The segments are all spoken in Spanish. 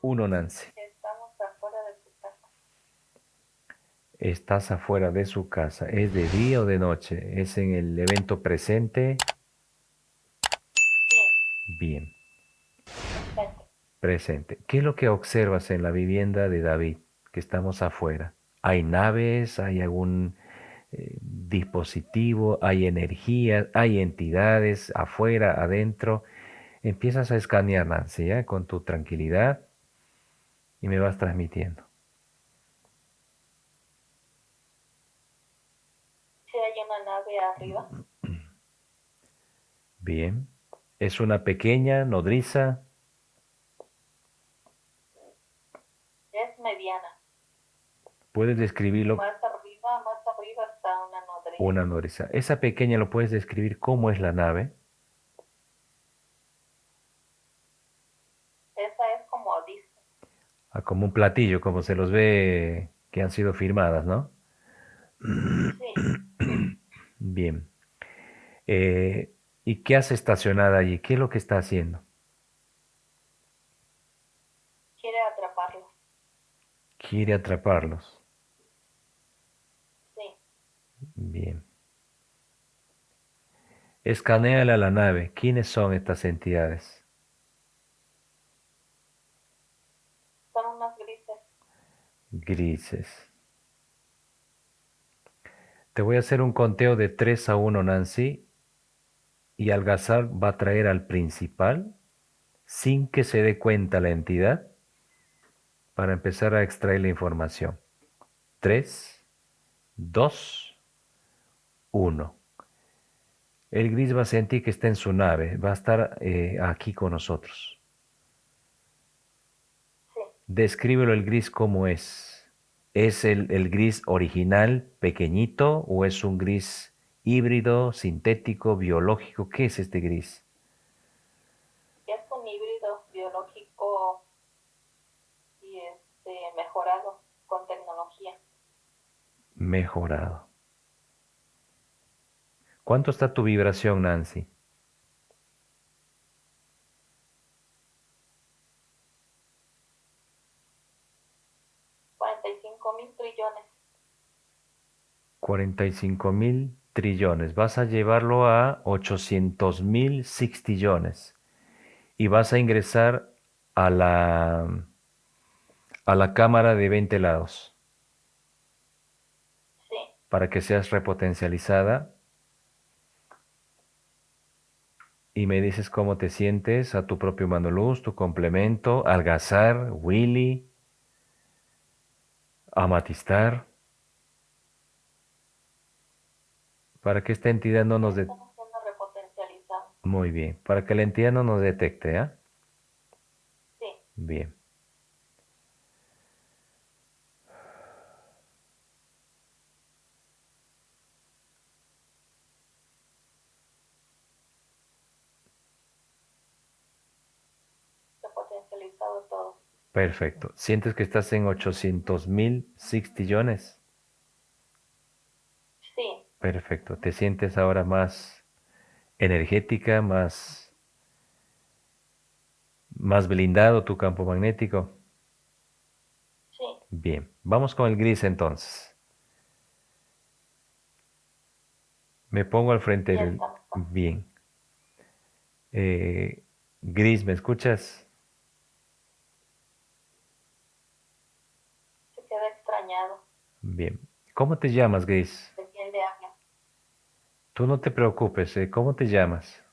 Uno, Nancy. Estamos afuera de su casa. Estás afuera de su casa. ¿Es de día o de noche? ¿Es en el evento presente? Sí, Bien, presente. presente. ¿Qué es lo que observas en la vivienda de David? Que estamos afuera. ¿Hay naves? ¿Hay algún dispositivo? ¿Hay energía? ¿Hay entidades afuera, adentro? Empiezas a escanear, Nancy, ¿ya? Con tu tranquilidad y me vas transmitiendo. Sí, hay una nave arriba. Bien. ¿Es una pequeña nodriza? Es mediana. ¿Puedes describirlo? Más arriba está una nodriza. Una nodriza. Esa pequeña lo puedes describir cómo es la nave. Esa es como dice. Ah, como un platillo, como se los ve que han sido firmadas, ¿no? Sí, Bien. Eh, ¿Y qué hace estacionada allí? ¿Qué es lo que está haciendo? quiere atraparlo. Quiere atraparlos. Sí, Bien. Escanéala la nave. ¿Quiénes son estas entidades? son unos grises. Grises. Te voy a hacer un conteo de 3 a uno, Nancy, y Algazar va a traer al principal sin que se dé cuenta la entidad para empezar a extraer la información. 3, 2, 1. El gris va a sentir que está en su nave, va a estar aquí con nosotros. Sí, Descríbelo el gris como es. ¿Es el gris original, pequeñito, o es un gris híbrido, sintético, biológico? ¿Qué es este gris? es un híbrido biológico y mejorado con tecnología. Mejorado. ¿Cuánto está tu vibración, Nancy? 45.000 trillones. 45.000 trillones. Vas a llevarlo a 800.000 sextillones. Y vas a ingresar a la cámara de 20 lados Sí, para que seas repotencializada y me dices cómo te sientes a tu propio Manoluz, tu complemento, Algazar, Willy, Amatistar, para que esta entidad no ya nos estamos siendo repotencializados. Muy bien, para que la entidad no nos detecte, ¿ah? Sí, Bien, repotencializado todo. perfecto. ¿Sientes que estás en 800.000 sextillones? Sí, Perfecto. ¿Te sientes ahora más energética, más blindado tu campo magnético? sí, Bien, vamos con el gris entonces. Me pongo al frente ya del... estamos. Bien. Eh, Gris, ¿me escuchas? Se queda extrañado. Bien. ¿Cómo te llamas, Gris? De piel de águila. Tú no te preocupes, ¿eh? ¿Cómo te llamas?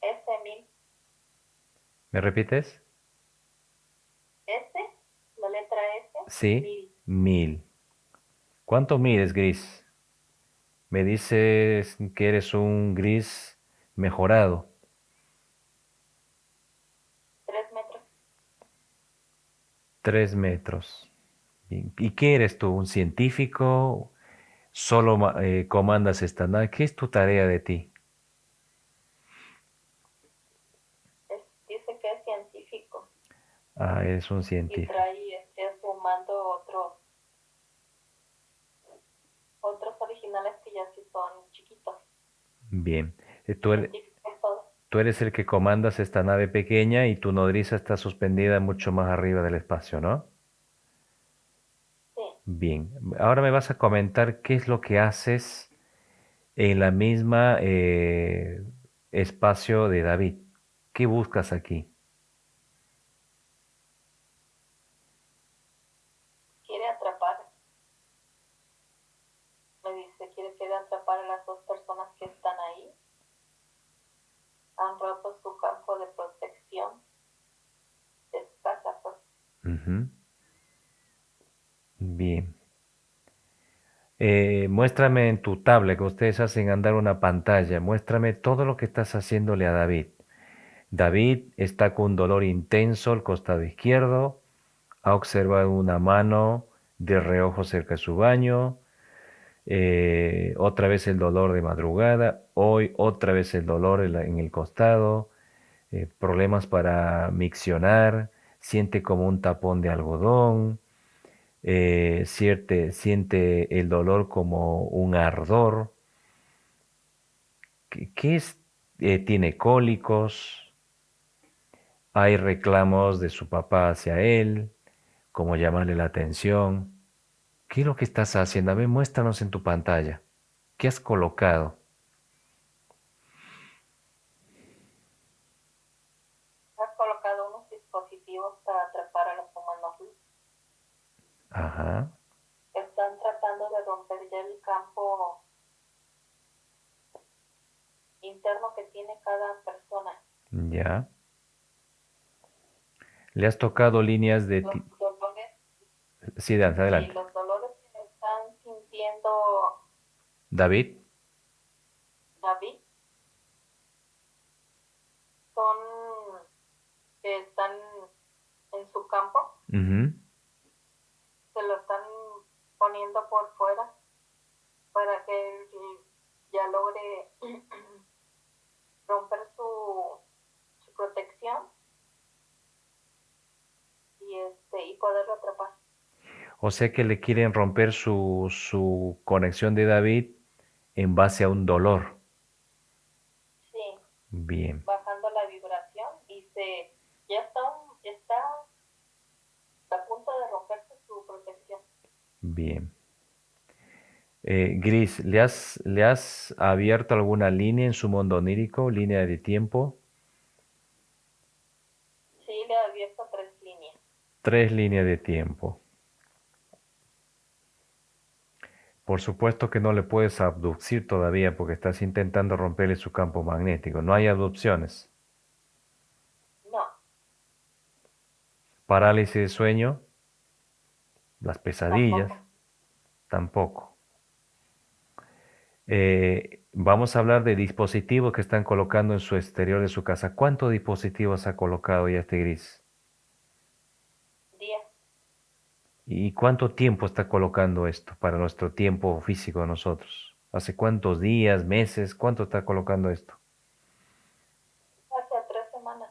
S1000. ¿Me repites? S, la letra S, Sí, 1000. 1000. ¿Cuánto mides, Gris? Me dices que eres un gris mejorado. 3 metros. 3 metros. Bien. ¿Y qué eres tú? ¿Un científico? ¿Solo comandas esta nave? ¿Qué es tu tarea de ti? Dice que es científico Ah, eres un y científico. trae a su mando otros originales que ya sí son chiquitos. Bien. Tú eres, Científico todo. tú eres el que comandas esta nave pequeña y tu nodriza está suspendida mucho más arriba del espacio, ¿no? Sí. Bien. Ahora me vas a comentar qué es lo que haces en la misma espacio de David. ¿Qué buscas aquí? Quiere atrapar, me dice, quiere atrapar a las dos personas que están ahí. Han roto su campo de protección de su casa, pues. Ujú. Bien. Muéstrame en tu tablet, que ustedes hacen andar una pantalla, muéstrame todo lo que estás haciéndole a David. David está con un dolor intenso al costado izquierdo, ha observado una mano de reojo cerca de su baño, otra vez el dolor de madrugada, hoy otra vez el dolor en el costado, problemas para miccionar, siente como un tapón de algodón, siente el dolor como un ardor. ¿Qué es? Tiene cólicos, hay reclamos de su papá hacia él, como llamarle la atención. ¿Qué es lo que estás haciendo? A ver, muéstranos en tu pantalla. ¿Qué has colocado? Ha colocado unos dispositivos para atrapar a los humanos. Ajá, Están tratando de romper ya el campo interno que tiene cada persona. ya. Le has tocado líneas de... Los dolores, Sí, Dan, sí, adelante. los dolores que están sintiendo David. David son que están en su campo, Ujú. se lo están poniendo por fuera para que él ya logre romper su protección y poderlo atrapar. O sea que le quieren romper su conexión de David en base a un dolor. Sí, Bien, bajando la vibración y ya está a punto de romperse su protección. bien. Gris, ¿le has abierto alguna línea en su mundo onírico, línea de tiempo? Sí, le he abierto 3 líneas. 3 líneas de tiempo. Por supuesto que no le puedes abducir todavía porque estás intentando romperle su campo magnético. No hay abducciones. No, Parálisis de sueño, las pesadillas, tampoco. tampoco. Vamos a hablar de dispositivos que están colocando en su exterior de su casa. ¿Cuántos dispositivos ha colocado ya este Gris? 10. ¿Y cuánto tiempo está colocando esto para nuestro tiempo físico de nosotros? ¿Hace cuántos días, meses? ¿Cuánto está colocando esto? Hace 3 semanas.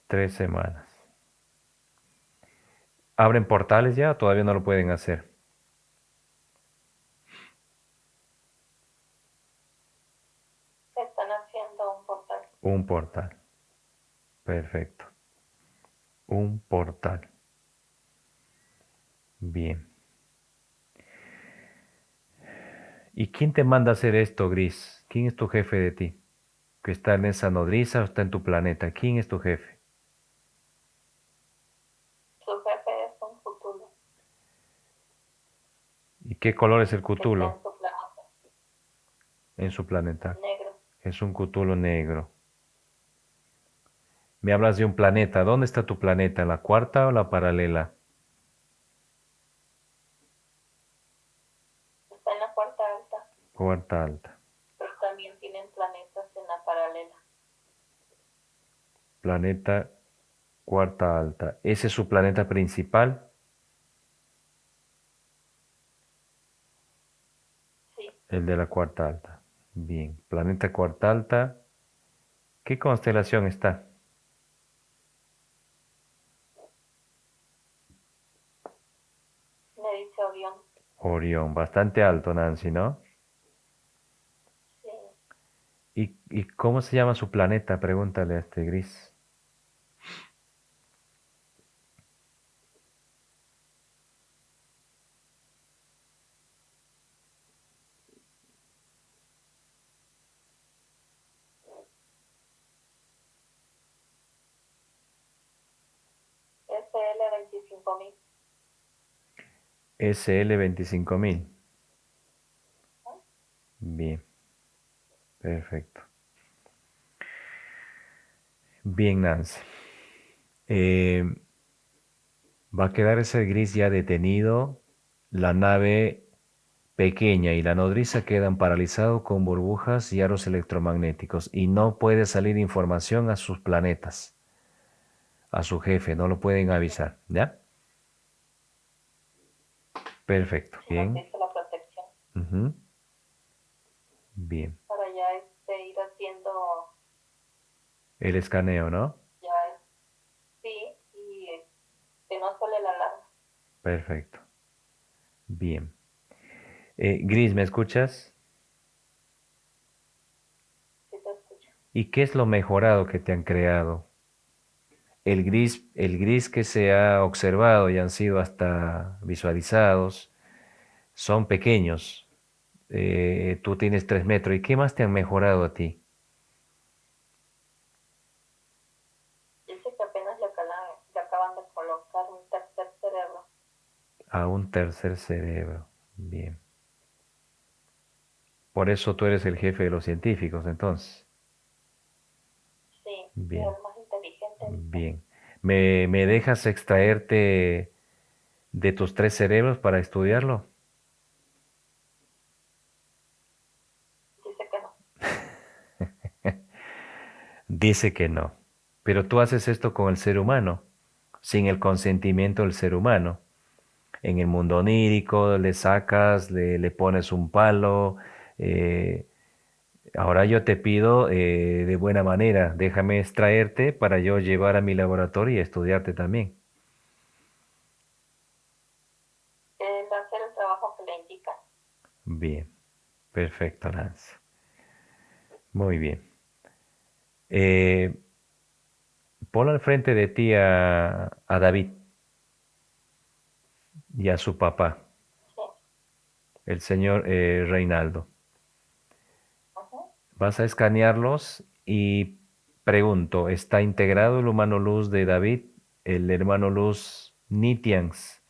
3 semanas. ¿Abren portales ya o todavía no lo pueden hacer? Están haciendo un portal. Un portal. Perfecto. Un portal. Bien. ¿Y quién te manda a hacer esto, Gris? ¿Quién es tu jefe de ti? ¿Que está en esa nodriza o está en tu planeta? ¿Quién es tu jefe? Su jefe es un futuro ¿Y qué color es el que está Cthulhu en su planeta. en su planeta? Negro. Es un Cthulhu negro. Me hablas de un planeta. ¿Dónde está tu planeta? ¿En la cuarta o la paralela? Está en la cuarta alta, Cuarta alta. pero también tienen planetas en la paralela. Planeta cuarta alta. ¿Ese es su planeta principal? Sí, El de la cuarta alta. Bien. Planeta cuarta alta. ¿Qué constelación está? me dice Orión. Orión. Bastante alto, Nancy, ¿no? ¿Y cómo se llama su planeta? Pregúntale a este Gris. SL 25.000. SL 25.000. Bien, perfecto. Bien, Nancy. Eh, Va a quedar ese Gris ya detenido. La nave pequeña y la nodriza quedan paralizados con burbujas y aros electromagnéticos y no puede salir información a sus planetas, a su jefe, no lo pueden avisar, ¿ya? Perfecto, Si nos bien. hizo la protección. Ujú. Bien. Para ya ir haciendo El escaneo, ¿no? ya sí y que no suele la alarma. Perfecto. Bien. Gris, ¿me escuchas? Sí te escucho. ¿Y qué es lo mejorado que te han creado? El gris que se ha observado y han sido hasta visualizados son pequeños. Tú tienes 3 metros. ¿Y qué más te han mejorado a ti? Dice que apenas le acaban de colocar un tercer cerebro. A un tercer cerebro. Bien. Por eso tú eres el jefe de los científicos, entonces. Sí, y Bien, el más inteligente, dice. bien. ¿Me dejas extraerte de tus 3 cerebros para estudiarlo? Dice que no. Dice que no. Pero tú haces esto con el ser humano, sin el consentimiento del ser humano. En el mundo onírico le sacas, le pones un palo. eh, Ahora yo te pido de buena manera, déjame extraerte para yo llevar a mi laboratorio y estudiarte también. Él va a hacer el trabajo que le indica. Bien, perfecto, Lance. Muy bien. Eh, Pon al frente de ti a David y a su papá, Sí. el señor Reinaldo. Ujú. Vas a escanearlos y pregunto, ¿está integrado el humano luz de David, el hermano luz Nitians,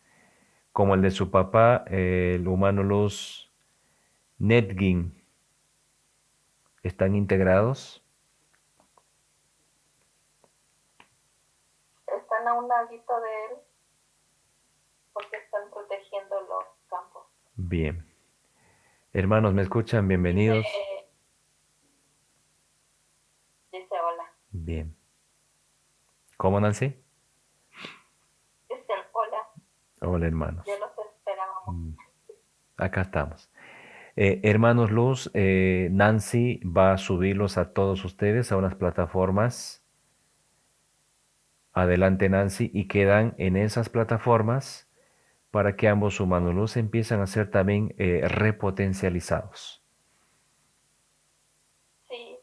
como el de su papá, el humano luz Netgin? ¿Están integrados? Están a un ladito de él porque están protegiendo los campos. Bien. Hermanos, ¿me escuchan? Dice, Bienvenidos. dice hola. Bien. ¿Cómo, Nancy? Dicen hola, Hola, ya hermanos. los esperábamos. Mm, Acá estamos. Hermanos Luz, Nancy va a subirlos a todos ustedes a unas plataformas. Adelante, Nancy, y quedan en esas plataformas para que ambos humanos luz empiezan a ser también repotencializados. Sí,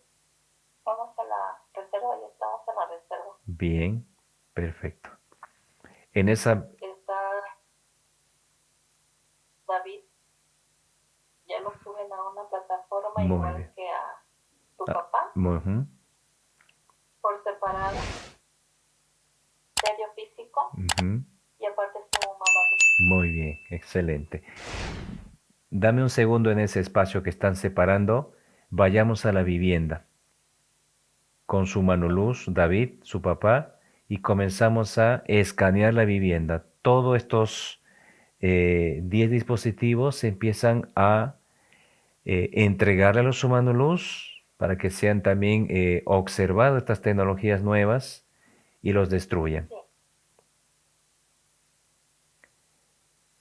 vamos a la reserva, ya estamos en la reserva. Bien, perfecto. En esa, Está David, ya lo suben a una plataforma muy igual bien. que a su Ah, papá, ujú, por separado, serio físico, ujú. y aparte su mamá Luz. Muy bien, excelente. Dame un segundo en ese espacio que están separando. Vayamos a la vivienda con su mano luz, David, su papá, y comenzamos a escanear la vivienda. Todos estos 10 dispositivos se empiezan a entregarle a los humanos luz para que sean también observadas estas tecnologías nuevas y los destruyan. Sí,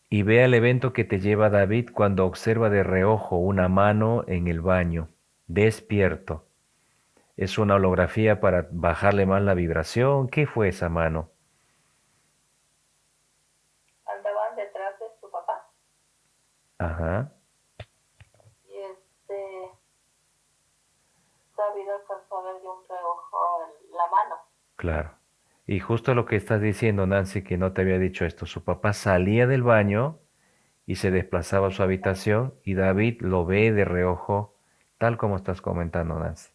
Y vea el evento que te lleva David cuando observa de reojo una mano en el baño, despierto. Es una holografía para bajarle más la vibración. ¿Qué fue esa mano? andaban detrás de su papá Ajá, y claro. Y justo lo que estás diciendo, Nancy, que no te había dicho esto, su papá salía del baño y se desplazaba a su habitación y David lo ve de reojo, tal como estás comentando, Nancy.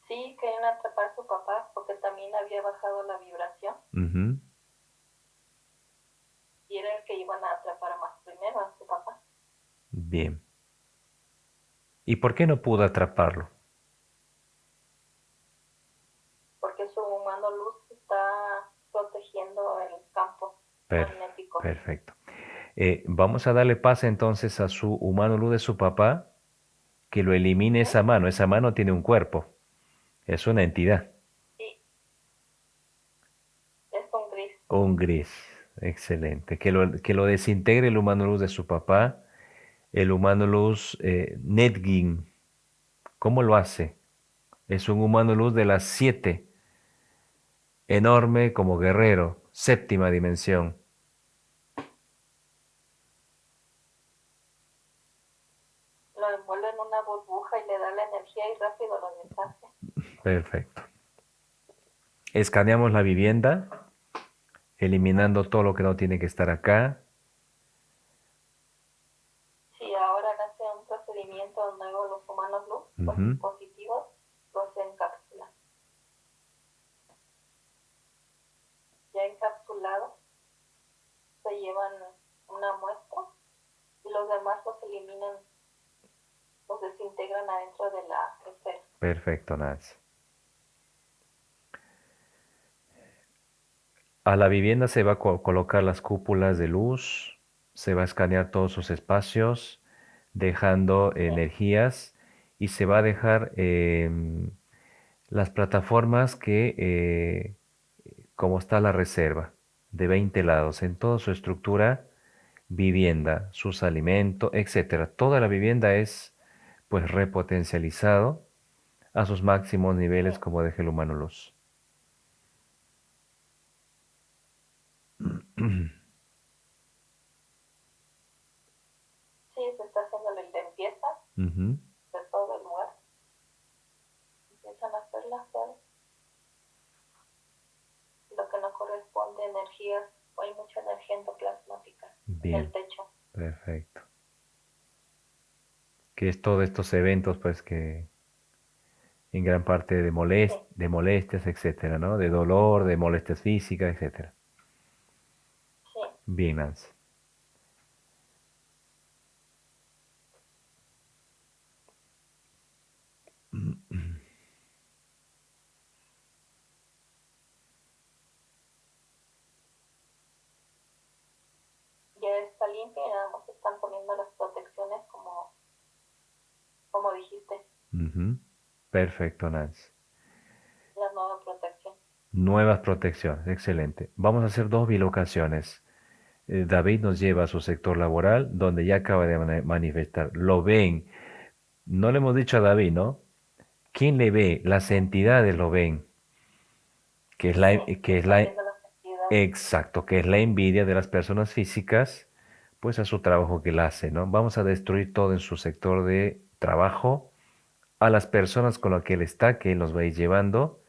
Sí, querían atrapar a su papá porque también había bajado la vibración Ujú. y era el que iban a atrapar más primero a su papá. Bien. ¿Y por qué no pudo atraparlo? Porque su mano luz está protegiendo el campo Per- magnético. Perfecto. Vamos a darle paz entonces a su humano luz de su papá, que lo elimine Ujú. esa mano. Esa mano tiene un cuerpo, es una entidad, Sí, es un gris. un gris. Excelente. Que lo desintegre el humano luz de su papá, el humano luz Netgin. ¿Cómo lo hace? Es un humano luz de las 7, enorme como guerrero, séptima dimensión. Lo envuelve en una burbuja y le da la energía y rápido lo deshace. Perfecto. Escaneamos la vivienda, eliminando todo lo que no tiene que estar acá. Si ahora hace un procedimiento nuevo los humanos luz con Ujú. dispositivos, los encapsulan. Ya encapsulados, se llevan una muestra y los demás los eliminan, los desintegran adentro de la esfera. Perfecto, Nancy. A la vivienda se va a colocar las cúpulas de luz, se va a escanear todos sus espacios, dejando Sí, energías y se va a dejar las plataformas como está la reserva, de 20 lados, en toda su estructura, vivienda, sus alimentos, etcétera. Toda la vivienda es pues repotencializado a sus máximos sí, niveles como deje el humano luz. sí, se está haciendo la limpieza Ujú. de todo el lugar. Empiezan a hacer las llaves. Lo que no corresponde a energías, hay mucha energía endoplasmática en el Bien, techo. perfecto. Que es todos estos eventos, pues que en gran parte Sí, de molestias, etcétera, ¿no? De dolor, de molestias físicas, etcétera. sí. Bien, Nancy. Ya está limpia y nada más están poniendo las protecciones como dijiste, Ujú. Perfecto, Nancy. la nueva protección. Nuevas protecciones, excelente. Vamos a hacer dos bilocaciones. David nos lleva a su sector laboral, donde ya acaba de manifestar. Lo ven. No le hemos dicho a David, ¿no? ¿Quién le ve? Las Ujú. entidades lo ven, que es Sí, que es están la, viendo las actividades. exacto, que es la envidia de las personas físicas, pues a su trabajo que él hace, ¿no? Vamos a destruir todo en su sector de trabajo, a las personas con las que él está, que él los va a ir llevando.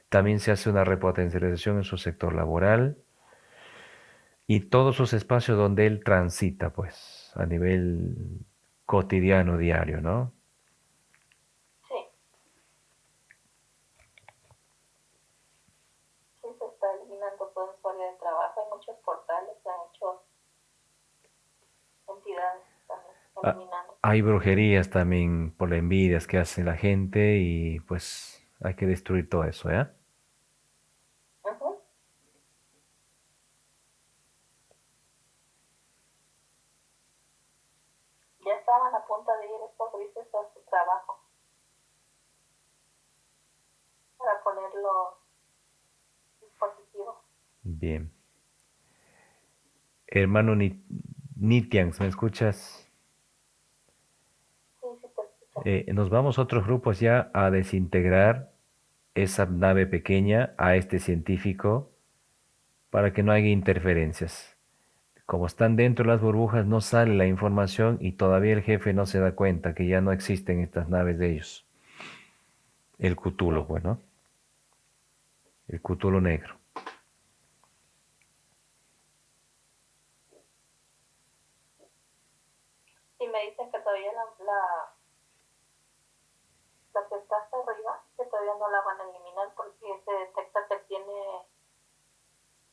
También se hace una repotencialización en su sector laboral y todos sus espacios donde él transita, pues, a nivel cotidiano, diario, ¿no? Sí, sí se está eliminando todo en su área de trabajo. Hay muchos portales, hay muchas entidades también Ah, eliminando. hay brujerías también por las envidias que hace la gente y pues hay que destruir todo eso, ¿ya? Ujú. Ya estaban a punto de ir estos grises a su trabajo para poner los dispositivos. Bien. Hermano Nitians, ¿me escuchas? Sí, sí te escucho. Nos vamos a otros grupos ya a desintegrar esa nave pequeña a este científico para que no haya interferencias. Como están dentro de las burbujas, no sale la información y todavía el jefe no se da cuenta que ya no existen estas naves de ellos. El Sí, Cthulhu, pues, ¿no? el cútulo negro. Y me dicen que todavía la que está hasta arriba, que todavía no la van a eliminar porque se detecta que tiene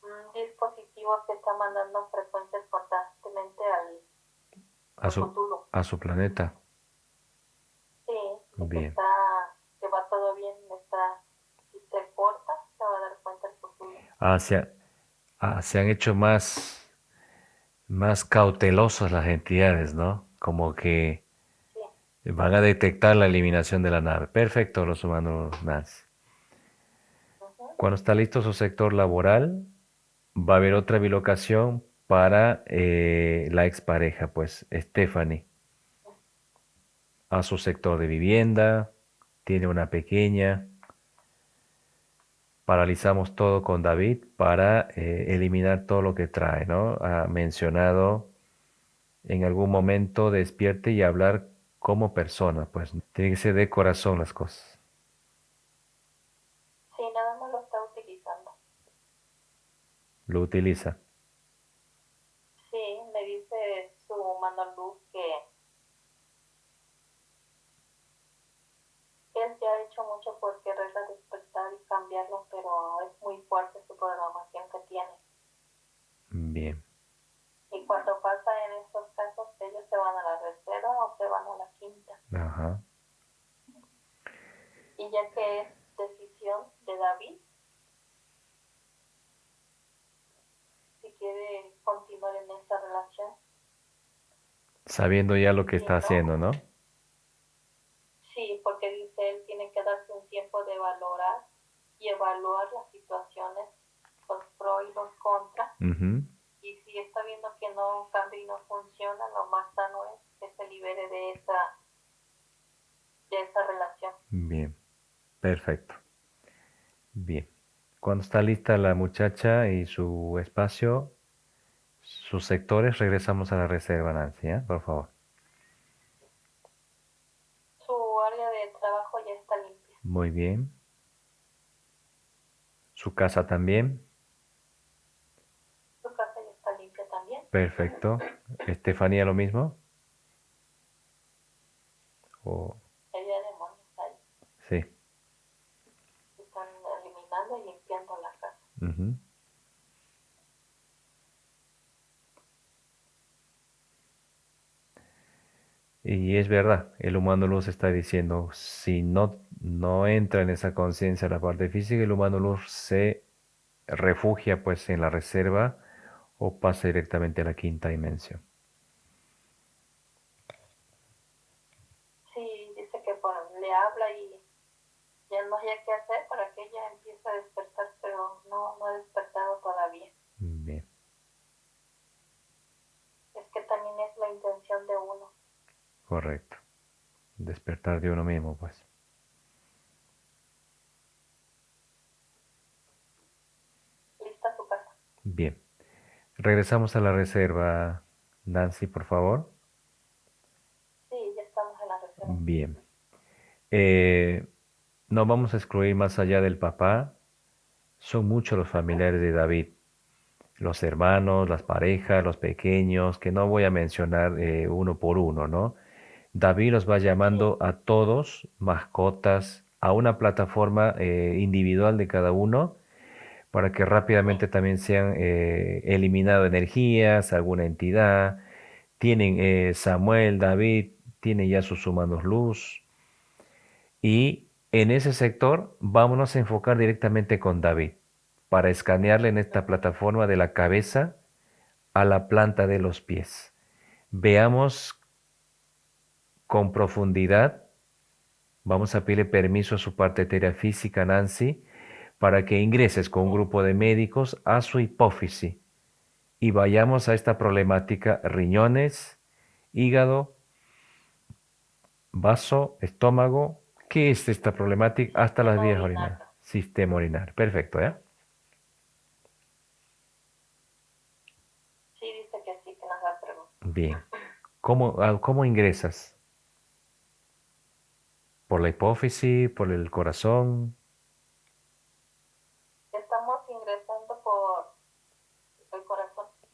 un dispositivo que está mandando frecuencias constantemente A al su, Cthulhu. a su planeta. Sí, de Bien. que va todo bien, si se corta, se va a dar cuenta el Cthulhu. Se han hecho más cautelosas las entidades, ¿no? Como que Sí, van a detectar la eliminación de la nave. Perfecto, los humanos Nancy. ujú, Cuando está listo su sector laboral, va a haber otra bilocación para la expareja, pues Stephanie, a su sector de vivienda, tiene una pequeña. Paralizamos todo con David para eliminar todo lo que trae, ¿no? Ha mencionado en algún momento despierte y hablar como persona, pues tiene que ser de corazón las cosas. sí, nada más lo está utilizando. Lo utiliza. Sí, me dice su mano luz que él ya ha hecho mucho por quererla despertar y cambiarlo, pero es muy fuerte su programación que tiene. Bien. Y cuando pasa en estos casos, ellos se van a la reserva o se van a la quinta. Ajá. Y ya que es decisión de David, si quiere continuar en esta relación, Sabiendo ya lo que si está no, haciendo, ¿no? sí, porque dice él tiene que darse un tiempo de valorar y evaluar las situaciones, los pros y los contras. Ujú. Y si está viendo que no cambia y no funciona, lo más sano es que se libere de esa relación. Bien. Perfecto. Bien. Cuando está lista la muchacha y su espacio, sus sectores, regresamos a la reserva, Nancy, ¿eh? Por favor. Su área de trabajo ya está limpia. Muy bien. Su casa también. Su casa ya está limpia también. Perfecto. Estefanía, lo mismo. O Había demonios ahí. sí. Están eliminando y limpiando la casa. Ujú. Y es verdad, el humano luz está diciendo, si no entra en esa conciencia la parte física, el humano luz se refugia pues en la reserva o pasa directamente a la quinta dimensión. Sí, dice que le habla y ya no haya qué hacer para que ella empiece a despertar, pero no ha despertado todavía. Bien, Es que también es la intención de uno. correcto. Despertar de uno mismo, pues. Lista su casa. Bien. Regresamos a la reserva, Nancy, por favor. Sí, ya estamos en la reserva. Bien. Eh, no vamos a excluir más allá del papá. Son muchos los familiares de David. Los hermanos, las parejas, los pequeños, que no voy a mencionar uno por uno, ¿no? David los va Sí, llamando a todos, mascotas, a una plataforma individual de cada uno, para que rápidamente sí, también sean eliminado energías, alguna entidad. Tienen Samuel, David, tienen ya sus humanos luz. Y en ese sector vámonos a enfocar directamente con David, para escanearle en esta plataforma de la cabeza a la planta de los pies. Veamos con profundidad, vamos a pedirle permiso a su parte etérea física, Nancy, para que ingreses con un sí. grupo de médicos a su hipófisis y vayamos a esta problemática riñones, hígado, vaso, estómago. ¿Qué es esta problemática? Hasta las Sistema vías urinarias. urinario. Sistema urinario. Perfecto, ¿ya? Sí, dice que sí, que nos da preguntas. Bien. ¿Cómo ingresas? ¿Por la hipófisis? ¿Por el corazón?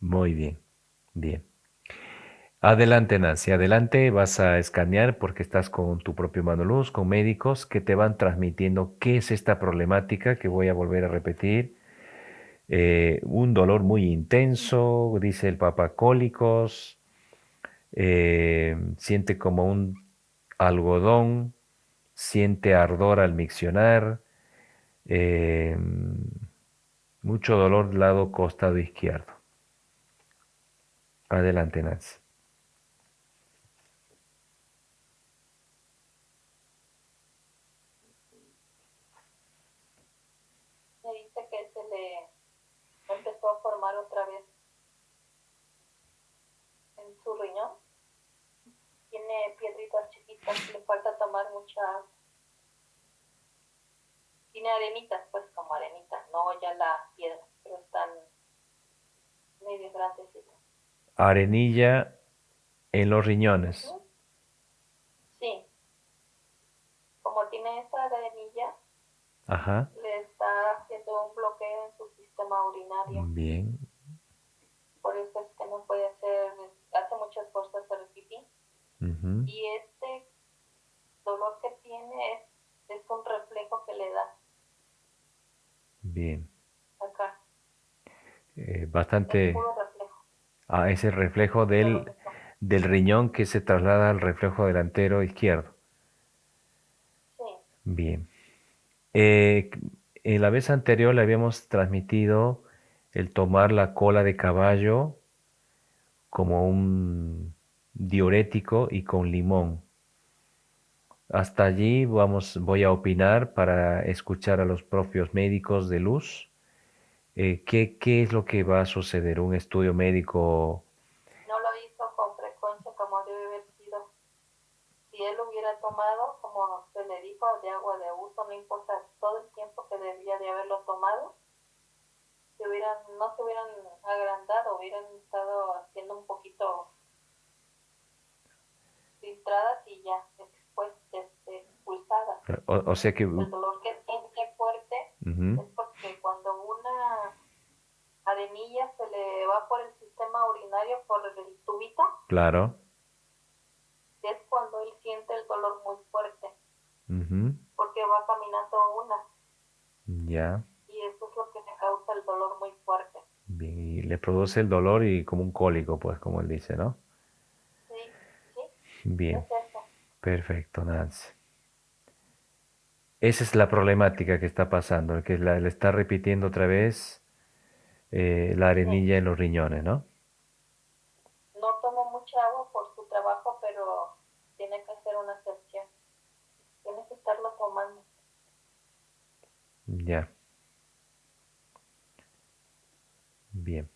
Muy bien, bien. Adelante, Nancy, adelante. Vas a escanear porque estás con tu propio mano luz, con médicos que te van transmitiendo qué es esta problemática que voy a volver a repetir. Un dolor muy intenso, dice el papá, cólicos, siente como un algodón, siente ardor al miccionar, eh, mucho dolor lado costado izquierdo. Adelante, Nancy. Me dice que se le empezó a formar otra vez en su riñón. Tiene piedritas chiquitas, le falta tomar mucha agua. Tiene arenitas, pues como arenitas, no ya la piedra, pero están medio grandecitas. Arenilla en los riñones. Ujú. Sí, como tiene esa arenilla, Ajá. le está haciendo un bloqueo en su sistema urinario. Bien. Por eso es que no puede hacer, hace mucho esfuerzo hacer pipí. Ujú. Y este dolor que tiene es un reflejo que le da Bien. acá. Es Bastante. puro reflejo Ah, es el reflejo de lo que son. del riñón que se traslada al reflejo delantero izquierdo. Sí, Bien. Eh, en la vez anterior le habíamos transmitido el tomar la cola de caballo como un diurético y con limón. Hasta allí voy a opinar para escuchar a los propios médicos de luz. ¿Qué es lo que va a suceder? ¿Un estudio médico? no lo hizo con frecuencia como debe haber sido. Si él hubiera tomado, como se le dijo, de agua de uso, no importa todo el tiempo que debía de haberlo tomado, no se hubieran agrandado, hubieran estado haciendo un poquito filtradas y ya después expulsadas. O sea que... El dolor que siente fuerte Ujú, es porque cuando una arenilla se le va por el sistema urinario, por el tubito, claro. es cuando él siente el dolor muy fuerte, Ujú, porque va caminando una, ya. y eso es lo que le causa el dolor muy fuerte. Bien. Y le produce el dolor y como un cólico, pues, como él dice, ¿no? Sí, sí, Bien. es eso. Perfecto, Nancy. Esa es la problemática que está pasando, que le está repitiendo otra vez la Sí. arenilla en los riñones, ¿no? No tomo mucha agua por su trabajo, pero tiene que hacer una excepción. Tiene que estarlo tomando. Ya, bien.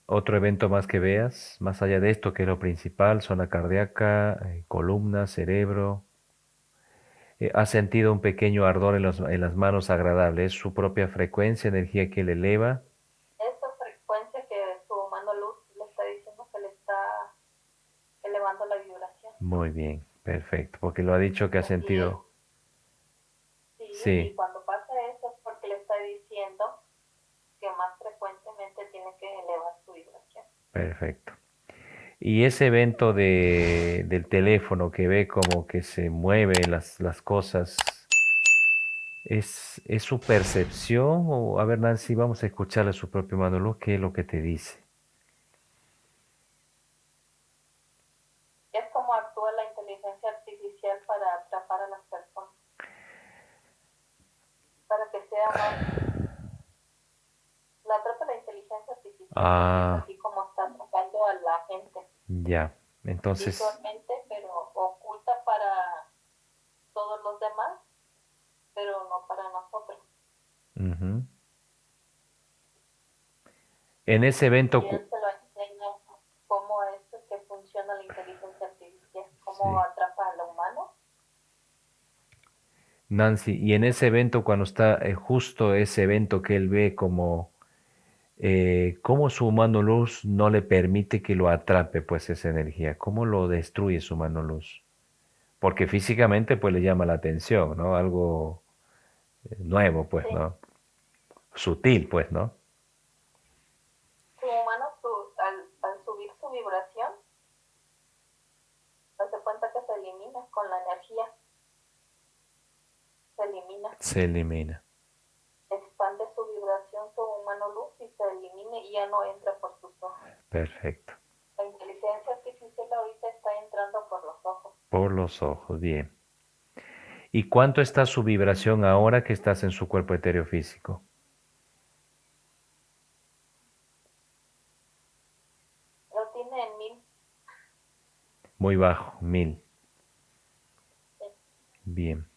Otro evento más que veas, más allá de esto, que es lo principal, zona cardíaca, columna, cerebro. ¿Ha sentido un pequeño ardor en las manos agradable? ¿Es su propia frecuencia, energía que le eleva? Esa frecuencia que su mano luz le está diciendo que le está elevando la vibración. Muy bien, perfecto, porque lo ha dicho que ha Y sentido. sí, y Sí, cuando pasa eso es porque le está diciendo que más frecuentemente tiene que elevar su vibración. perfecto. Y ese evento del teléfono que ve como que se mueven las cosas, es su percepción? O, a ver, Nancy, vamos a escucharle a su propio Manolo, ¿qué es lo que te dice? Es como actúa la inteligencia artificial para atrapar a las personas, para que sea más, la atrapa la inteligencia artificial, es Ah, así como está atrapando a la gente ya. Entonces, visualmente, pero oculta para todos los demás, pero no para nosotros. ujú. En ese evento, Y él se lo enseña cómo es que funciona la inteligencia artificial, cómo sí. atrapa a lo humano. Nancy, y en ese evento, cuando está justo ese evento que él ve como, cómo su mano luz no le permite que lo atrape, pues esa energía, cómo lo destruye su mano luz. Porque físicamente, pues le llama la atención, ¿no? Algo nuevo, pues, Sí, ¿no? Sutil, pues, ¿no? Se elimina. expande su vibración, su humano luz y se elimina y ya no entra por sus ojos. Perfecto. La inteligencia artificial ahorita está entrando por los ojos. Por los ojos, bien. ¿Y cuánto está su vibración ahora que estás en su cuerpo etéreo físico? Lo tiene en 1000. Muy bajo, 1000. Sí. Bien.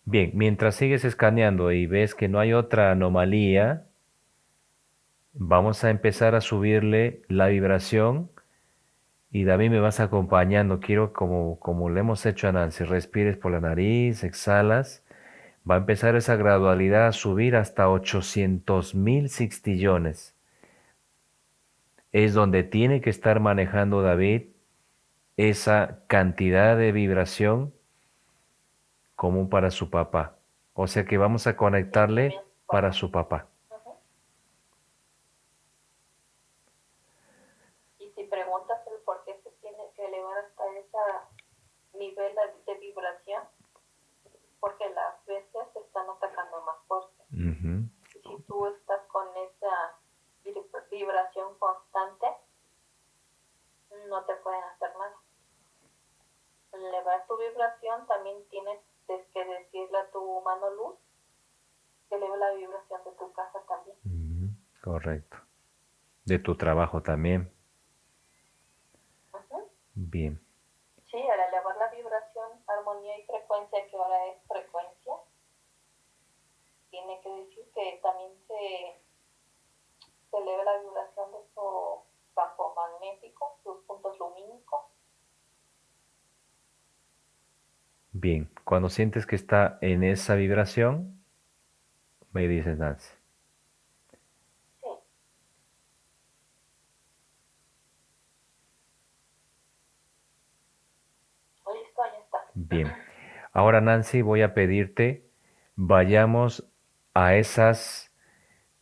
Bien, mientras sigues escaneando y ves que no hay otra anomalía, vamos a empezar a subirle la vibración y David me vas acompañando. Quiero, como le hemos hecho a Nancy, respires por la nariz, exhalas. Va a empezar esa gradualidad a subir hasta 800.000 sextillones. Es donde tiene que estar manejando David esa cantidad de vibración común para su papá. O sea que vamos a conectarle para su papá. Uh-huh. Y si preguntas el por qué se tiene que elevar hasta ese nivel de vibración, porque las bestias se están atacando más fuerte. Uh-huh. Y si tú estás con esa vibración constante, no te pueden hacer nada. Elevar tu vibración también tienes que decirle a tu mano luz que eleve la vibración de tu casa también. Uh-huh. Correcto. De tu trabajo también. Uh-huh. Bien. Sí, al elevar la vibración, armonía y frecuencia, que ahora es frecuencia, tiene que decir que también se eleve la vibración de su campo magnético, sus puntos lumínicos. Bien. Cuando sientes que está en esa vibración, me dices, Nancy. Sí. Listo, ya está. Bien. Ahora, Nancy, voy a pedirte, vayamos a esas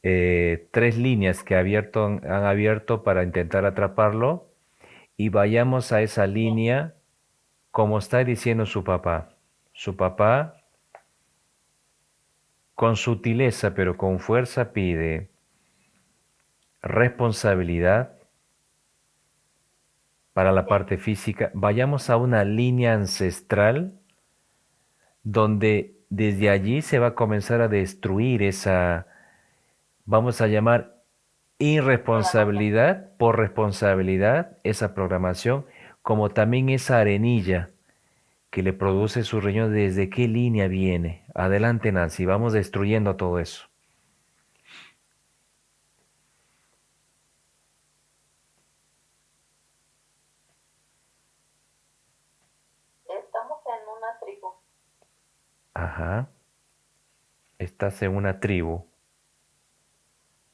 3 líneas que han abierto para intentar atraparlo y vayamos a esa línea como está diciendo su papá. Su papá, con sutileza pero con fuerza, pide responsabilidad para la parte física. Vayamos a una línea ancestral donde desde allí se va a comenzar a destruir esa, vamos a llamar, irresponsabilidad por responsabilidad, esa programación, como también esa arenilla que le produce su riñón, desde qué línea viene. Adelante, Nancy, vamos destruyendo todo eso. Estamos en una tribu. Ajá. Estás en una tribu.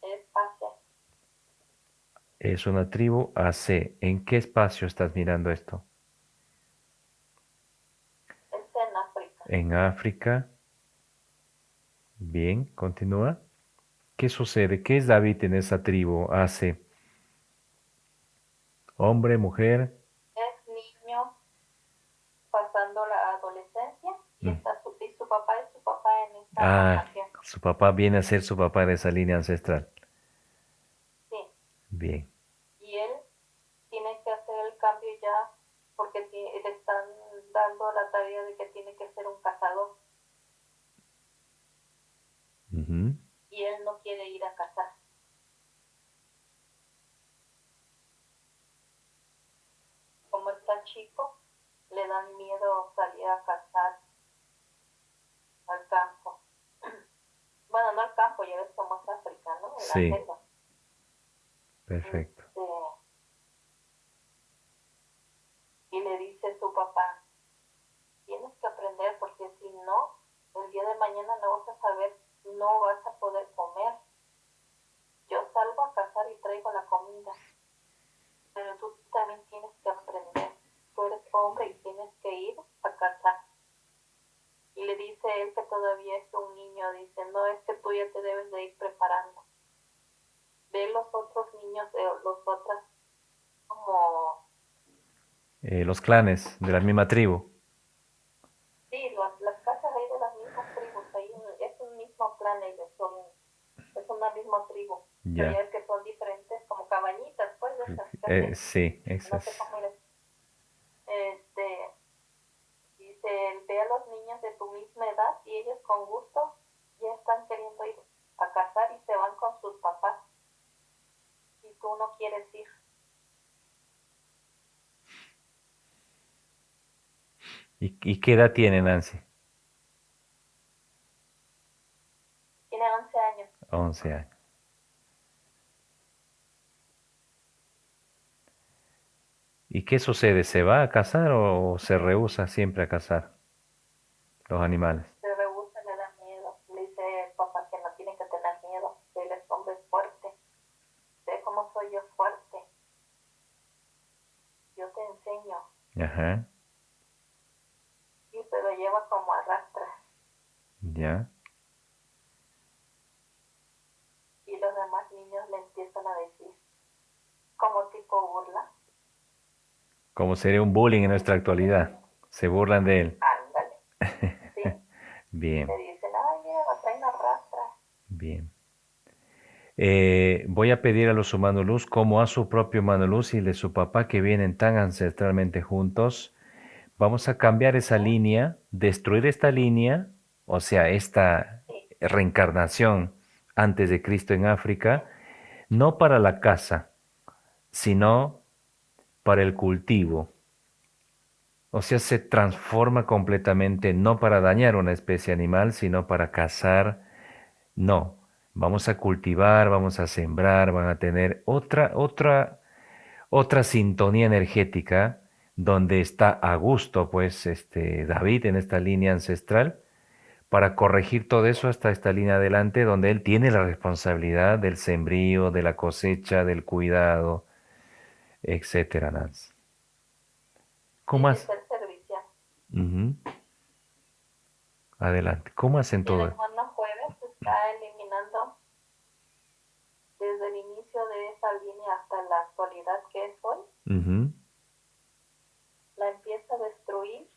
Es Asia. Es una tribu AC. ¿En qué espacio estás mirando esto? Es en África. En África. Bien, continúa. ¿Qué sucede? ¿Qué es David en esa tribu AC? Hombre, mujer. Es niño pasando la adolescencia y, Mm. y su papá es su papá en esta Ah, ocasión. su papá viene a ser su papá de esa línea ancestral. Sí. Bien. Y él tiene que hacer el cambio ya porque le están dando la tarea de que tiene que ser un cazador. Ujú. Y él no quiere ir a cazar. Como está chico, le dan miedo salir a cazar al campo. Bueno, no al campo, ya ves cómo es África, ¿no? En Sí. la selva. Perfecto. Y le dice su papá, tienes que aprender porque si no, el día de mañana no vas a saber, no vas a poder comer. Yo salgo a cazar y traigo la comida, pero tú también tienes que aprender. Tú eres hombre y tienes que ir a cazar. Y le dice él que todavía es un niño, dice, no, es que tú ya te debes de ir preparando. Ve los otros niños, los otros como... Los clanes de la misma tribu. Sí, las casas ahí de las mismas tribus, ahí clan, ellos son, es una misma tribu. Pero Ya. ya es que son diferentes, como cabañitas, pues, de esas que hacen, Sí, no sé esas. cómo les, este, dice, ve a los niños de tu misma edad y ellos con gusto ya están queriendo ir a cazar y se van con sus papás y tú no quieres ir. ¿Y qué edad tiene Nancy? Tiene 11 años. 11 años. ¿Y qué sucede? ¿Se va a cazar o se rehúsa siempre a cazar los animales? Se rehúsa, le da miedo. Le dice papá que no tiene que tener miedo, que él es hombre fuerte. Ve cómo soy yo fuerte. Yo te enseño. Ajá, Y se lo lleva como arrastra. ya. Y los demás niños le empiezan a decir, como tipo burla. Como sería un bullying en nuestra actualidad. Se burlan de él. Ándale. ¿Sí? Bien, Le dicen, ay, mira, va a traer una arrastra. bien. Voy a pedir a los humanos luz, como a su propio humano luz y de su papá que vienen tan ancestralmente juntos. Vamos a cambiar esa ¿Sí? línea, destruir esta línea, o sea, esta Sí. reencarnación antes de Cristo en ¿Sí? África, no para la caza, sino para el cultivo. O sea, se transforma completamente, no para dañar una especie animal, sino para cazar. No, vamos a cultivar, vamos a sembrar, van a tener otra sintonía energética donde está a gusto, pues, David en esta línea ancestral para corregir todo eso hasta esta línea adelante donde él tiene la responsabilidad del sembrío, de la cosecha, del cuidado, etcétera, Nance. Sí, ¿Cómo de has? ser servicial. Ujú. Adelante. ¿Cómo hacen Y el todo? hermano Jueves está eliminando desde el inicio de esa línea hasta la actualidad que es hoy, Ujú. la empieza a destruir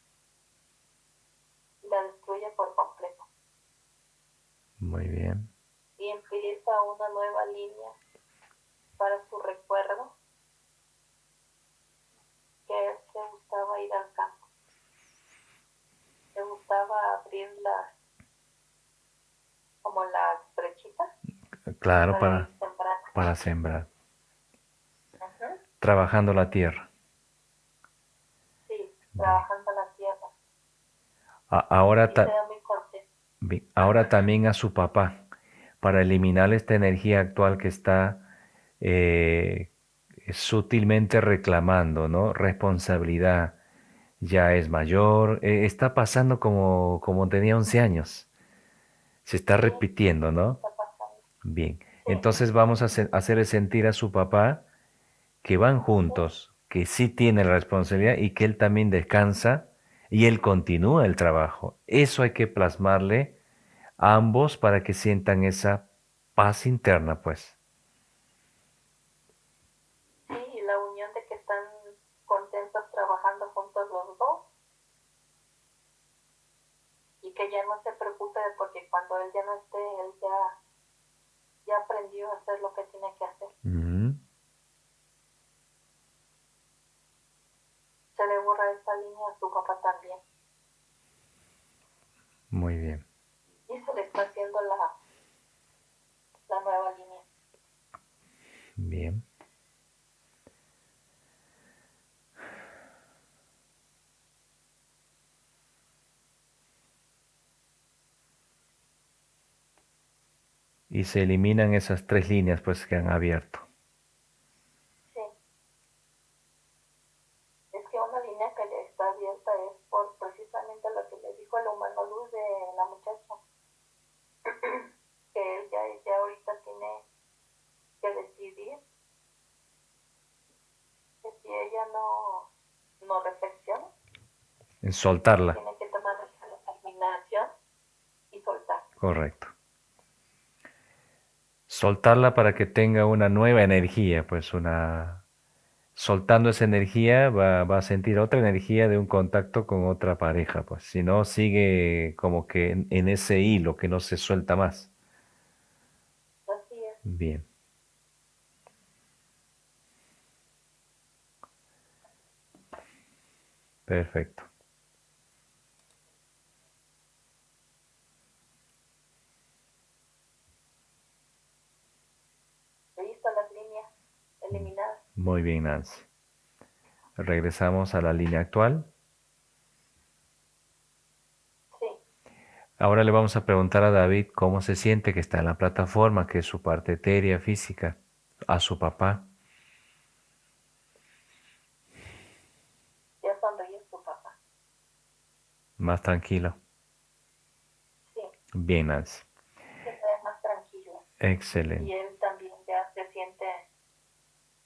y la destruye por completo. Muy bien. Y empieza una nueva línea para su recuerdo, que a él le gustaba ir al campo, le gustaba abrir como las brechitas Claro, para para, ir sembrando. para sembrar. Ujú. Trabajando la tierra. Sí, Bien. trabajando la tierra. Ahora, Y se da muy contento. ahora también a su papá, para eliminar esta energía actual que está eh, sutilmente reclamando, ¿no? Responsabilidad. Ya es mayor, está pasando como tenía 11 años. Se está Sí, repitiendo, eso ¿no? está pasando. Bien. Sí. Entonces vamos a hacerle sentir a su papá que van Ujú. juntos, que sí tiene la responsabilidad y que él también descansa y él continúa el trabajo. Eso hay que plasmarle a ambos para que sientan esa paz interna, pues. Sí, y la unión de que están contentos trabajando juntos los dos y que ya no se preocupe porque cuando él ya no esté, él ya aprendió a hacer lo que tiene que hacer. Ujú. Se le borra esa línea a su papá también Muy bien. y se le está haciendo la nueva línea. Bien. Y se eliminan esas tres líneas, pues, que han abierto. Sí, es que una línea que le está abierta es por precisamente lo que le dijo el humano luz de la muchacha, que él ya ahorita tiene que decidir que si ella no reflexiona, En soltarla. tiene que tomar esa determinación y soltar. Correcto. Soltarla para que tenga una nueva energía, pues soltando esa energía va a sentir otra energía de un contacto con otra pareja, pues si no sigue como que en ese hilo que no se suelta más. Bien. Perfecto. Listo, las líneas eliminadas. Muy bien, Nancy. Regresamos a la línea actual. Sí, Ahora le vamos a preguntar a David cómo se siente que está en la plataforma, que es su parte etérea, física, a su papá. ya sonríe su papá. Más tranquilo. Sí, Bien, Nancy. se ve más tranquilo. Y Excelente. él también ya se siente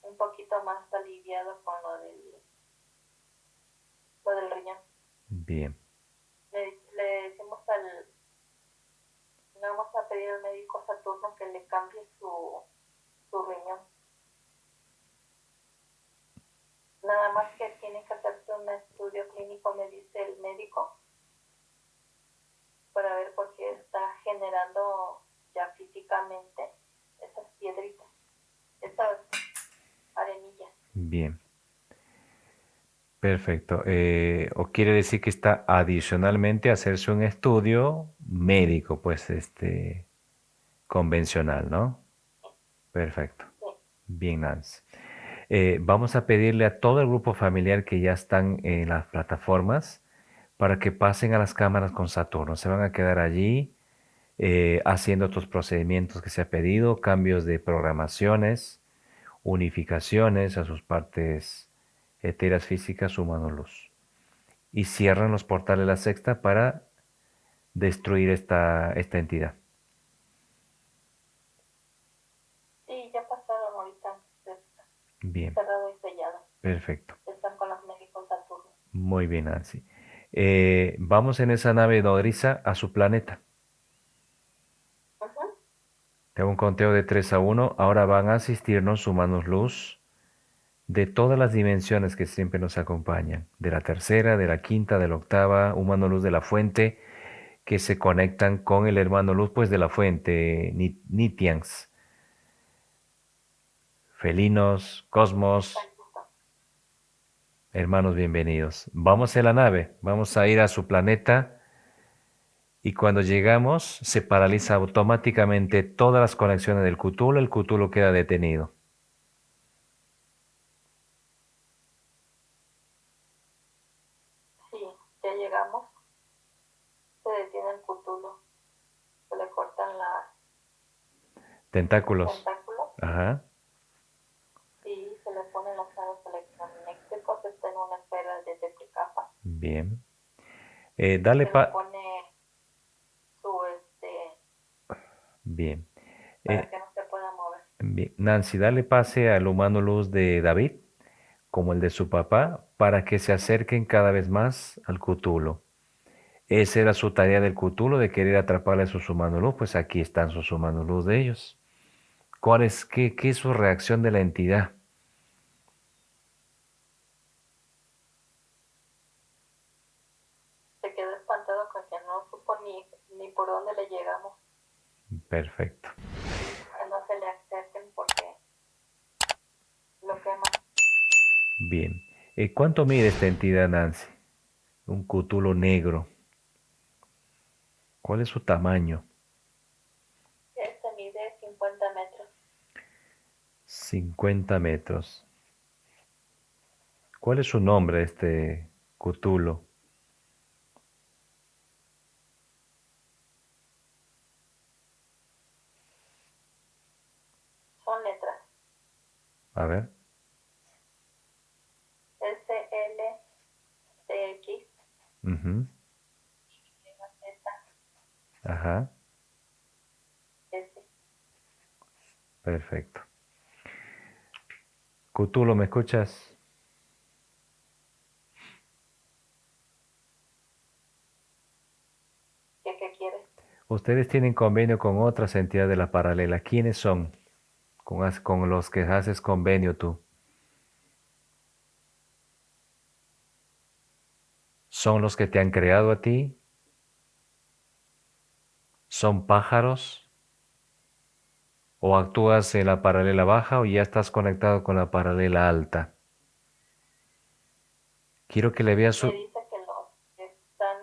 un poquito más aliviado con lo del riñón. Bien. Le decimos le vamos a pedir al médico Saturno que le cambie su riñón. Nada más que tiene que hacerse un estudio clínico, me dice el médico, para ver por qué está generando ya físicamente esas piedritas, esas arenillas. Bien. Perfecto. O quiere decir que está adicionalmente a hacerse un estudio médico, pues convencional, ¿no? Perfecto. Sí, Bien, Nancy. Vamos a pedirle a todo el grupo familiar que ya están en las plataformas para que pasen a las cámaras con Saturno. Se van a quedar allí haciendo otros procedimientos que se ha pedido, cambios de programaciones, unificaciones a sus partes etéreas físicas, humano-luz. Y cierran los portales la sexta para destruir esta entidad. sí, ya pasaron ahorita, Bien, cerrado y sellado. perfecto. Están con los médicos Saturno. Muy bien, Nancy. Vamos en esa nave nodriza a su planeta. Uh-huh. Te hago un conteo de 3 a 1. Ahora van a asistirnos humanos luz de todas las dimensiones que siempre nos acompañan. De la tercera, de la quinta, de la octava, humano luz de la fuente, que se conectan con el hermano luz pues de la fuente, Nitians, felinos, cosmos, hermanos bienvenidos. Vamos a la nave, vamos a ir a su planeta y cuando llegamos se paraliza automáticamente todas las conexiones del Cthulhu, el Cthulhu queda detenido. Sí, ya llegamos. Se detiene el Cthulhu. Se le cortan los Tentáculos. tentáculos Ajá. y se le ponen los cables electromagnéticos. Está en una esfera de tetricapa. Bien. Dale Se le pa... pone su Bien. para que no se pueda mover. Bien. Nancy, dale pase al humano luz de David, como el de su papá, para que se acerquen cada vez más al Cthulhu. Esa era su tarea del Cthulhu, de querer atraparle a sus humanos luz, pues aquí están sus humanos luz de ellos. ¿Qué es su reacción de la entidad? Se quedó espantado porque no supo ni por dónde le llegamos. Perfecto. Que no se le acerquen porque lo queman. Bien. ¿Cuánto mide esta entidad, Nancy? Un Cthulhu negro. ¿Cuál es su tamaño? Mide 50 metros. 50 metros. ¿Cuál es su nombre, este Cthulhu? Son letras. A ver. SLTX, Ujú. Ajá. S. Perfecto. Cthulhu, ¿me escuchas? ¿Qué quieres? Ustedes tienen convenio con otras entidades de la paralela. ¿Quiénes son? Con los que haces convenio tú. ¿Son los que te han creado a ti? ¿Son pájaros? ¿O actúas en la paralela baja o ya estás conectado con la paralela alta? Quiero que le veas Me su... dice que los que están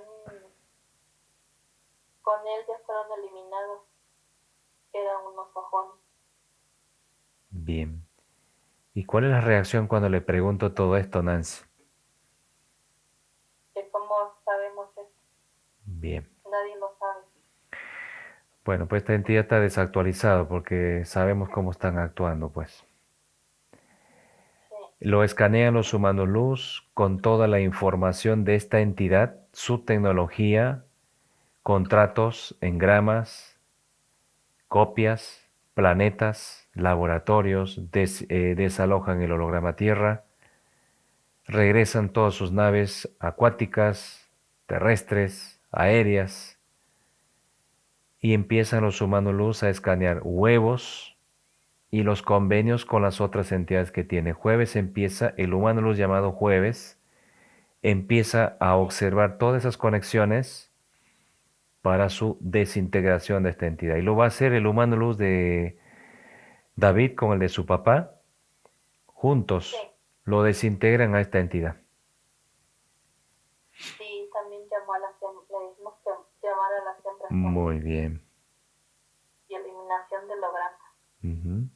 con él ya fueron eliminados, que eran unos ojones. Bien. ¿Y cuál es la reacción cuando le pregunto todo esto, Nancy? Que cómo sabemos eso, Bien. nadie lo sabe. Bueno, pues esta entidad está desactualizada porque sabemos cómo están actuando, pues. Sí, Lo escanean los humanos luz con toda la información de esta entidad, su tecnología, contratos, engramas, copias, planetas, laboratorios, desalojan el holograma Tierra, regresan todas sus naves acuáticas, terrestres, aéreas, y empiezan los humanos luz a escanear huevos y los convenios con las otras entidades que tiene. Jueves empieza, el humano luz llamado Jueves, empieza a sí, observar todas esas conexiones para su desintegración de esta entidad. Y lo va a hacer el humano luz de David con el de su papá, sí, juntos lo desintegran a esta entidad. sí, también llamó a las le dijimos que llamar a las hembras también, Muy bien. y eliminación de holograma, Ujú.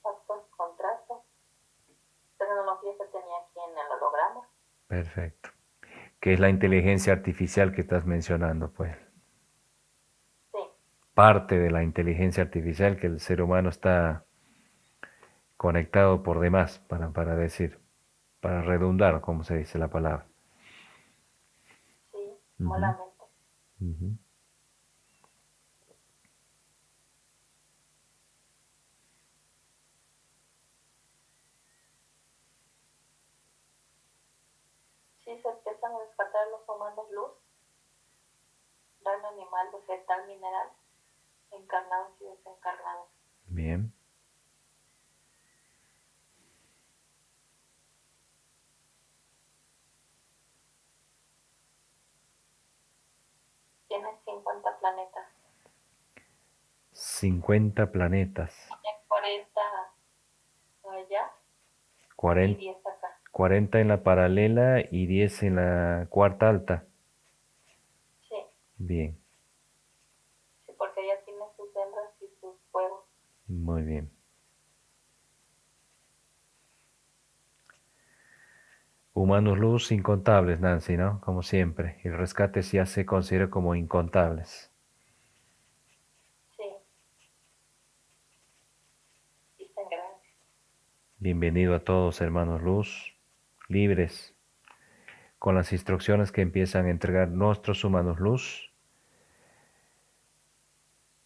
pactos, contratos, tecnología que tenía aquí en el holograma. Perfecto. Que es la inteligencia artificial que estás mencionando, pues. Sí, Parte de la inteligencia artificial que el ser humano está conectado por demás, para decir, para redundar, como se dice la palabra. sí, Ujú, malamente. ujú. Sí, se empiezan a descartar los humanos luz, reino animal, vegetal, mineral, encarnados y desencarnados. Bien. Tiene 50 planetas, 50 planetas. tiene 40 allá y 40, 10 acá. 40 en la paralela y 10 en la cuarta alta. Sí, Bien, sí, porque ella tiene sus hembras y sus huevos. muy bien. Humanos luz incontables, Nancy, ¿no? Como siempre. El rescate ya se considera como incontables. Sí, dicen gracias. Bienvenido a todos, hermanos luz, libres, con las instrucciones que empiezan a entregar nuestros humanos luz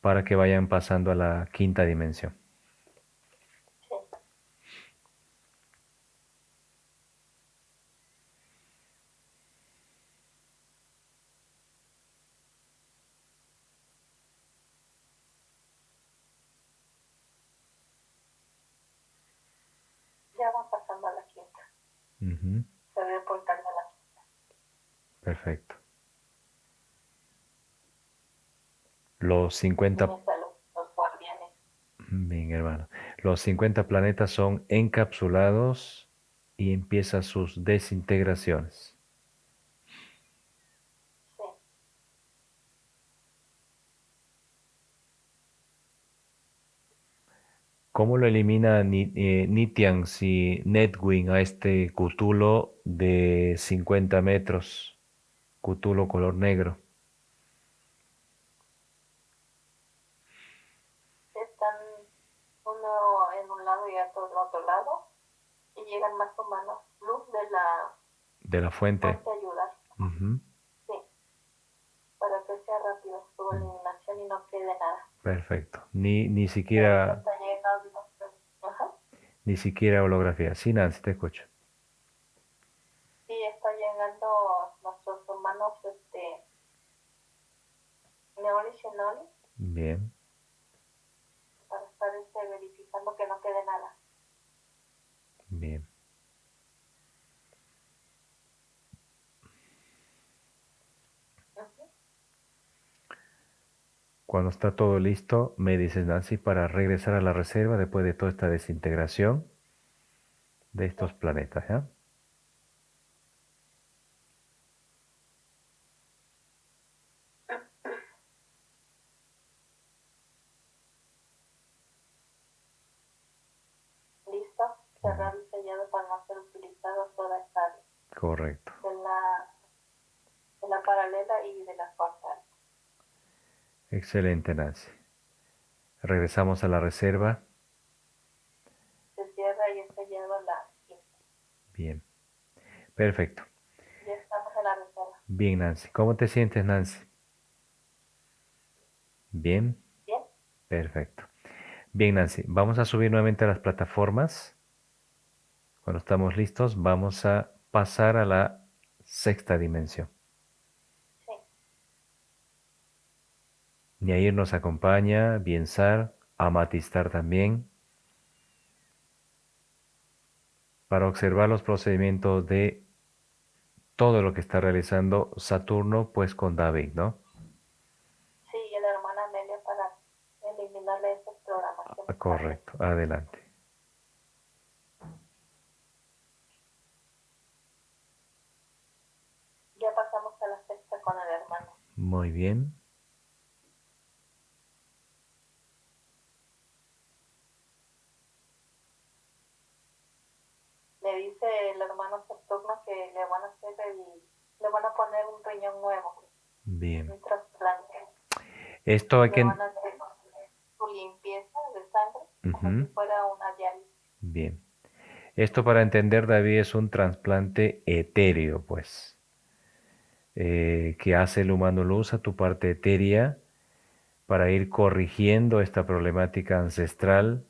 para que vayan pasando a la quinta dimensión. Sí, ya va pasando a la quinta. Ujú, Se ve el portal de la quinta. perfecto. Los 50, Tiene salud, los guardianes. bien, hermano. Los 50 planetas son encapsulados y empiezan sus desintegraciones. Sí, ¿Cómo lo elimina Nitians y Netwing a este Cthulhu de 50 metros? Cthulhu color negro. están uno en un lado y otro en otro lado. Y llegan más humanos luz de la De la fuente. fuente a ayudar. Ujú. Sí, para que sea rápido su eliminación y no quede nada. Perfecto. Ni Y ahorita siquiera, está llegando. Ajá. ni siquiera holografía. Sí, Nancy, te escucho. Sí, está llegando nuestros humanos, Neoli y Shenoli, Bien. para estar verificando que no quede nada. Bien. Cuando está todo listo, me dices, Nancy, para regresar a la reserva después de toda esta desintegración de Sí. estos planetas, ¿ya? Listo, Mm, cerrado y sellado para no ser utilizado toda esta área correcto. de la paralela y de la cuarta. Excelente, Nancy. Regresamos a la reserva. Se cierra y es sellado la quinta. Bien. Perfecto. Ya estamos en la reserva. Bien, Nancy. ¿Cómo te sientes, Nancy? Bien. Bien, Perfecto. Bien, Nancy. Vamos a subir nuevamente a las plataformas. Cuando estamos listos, vamos a pasar a la sexta dimensión. sí. Yair nos acompaña, Biensar, Amatistar también, para observar los procedimientos de todo lo que está realizando Saturno, pues con David, ¿no? Sí, y la hermana Amelia para eliminarle esas Ah, programaciones también. correcto, adelante. Ya pasamos a la sexta con el hermano. Muy bien. Me dice el hermano Saturno que le van a poner un riñón nuevo, Bien. un trasplante. Esto hay Le que... van a hacer su limpieza de sangre como si Ujú, fuera una diálisis. bien. Esto para entender, David, es un trasplante etéreo, pues, que hace el humano luz a tu parte etérea para ir corrigiendo esta problemática ancestral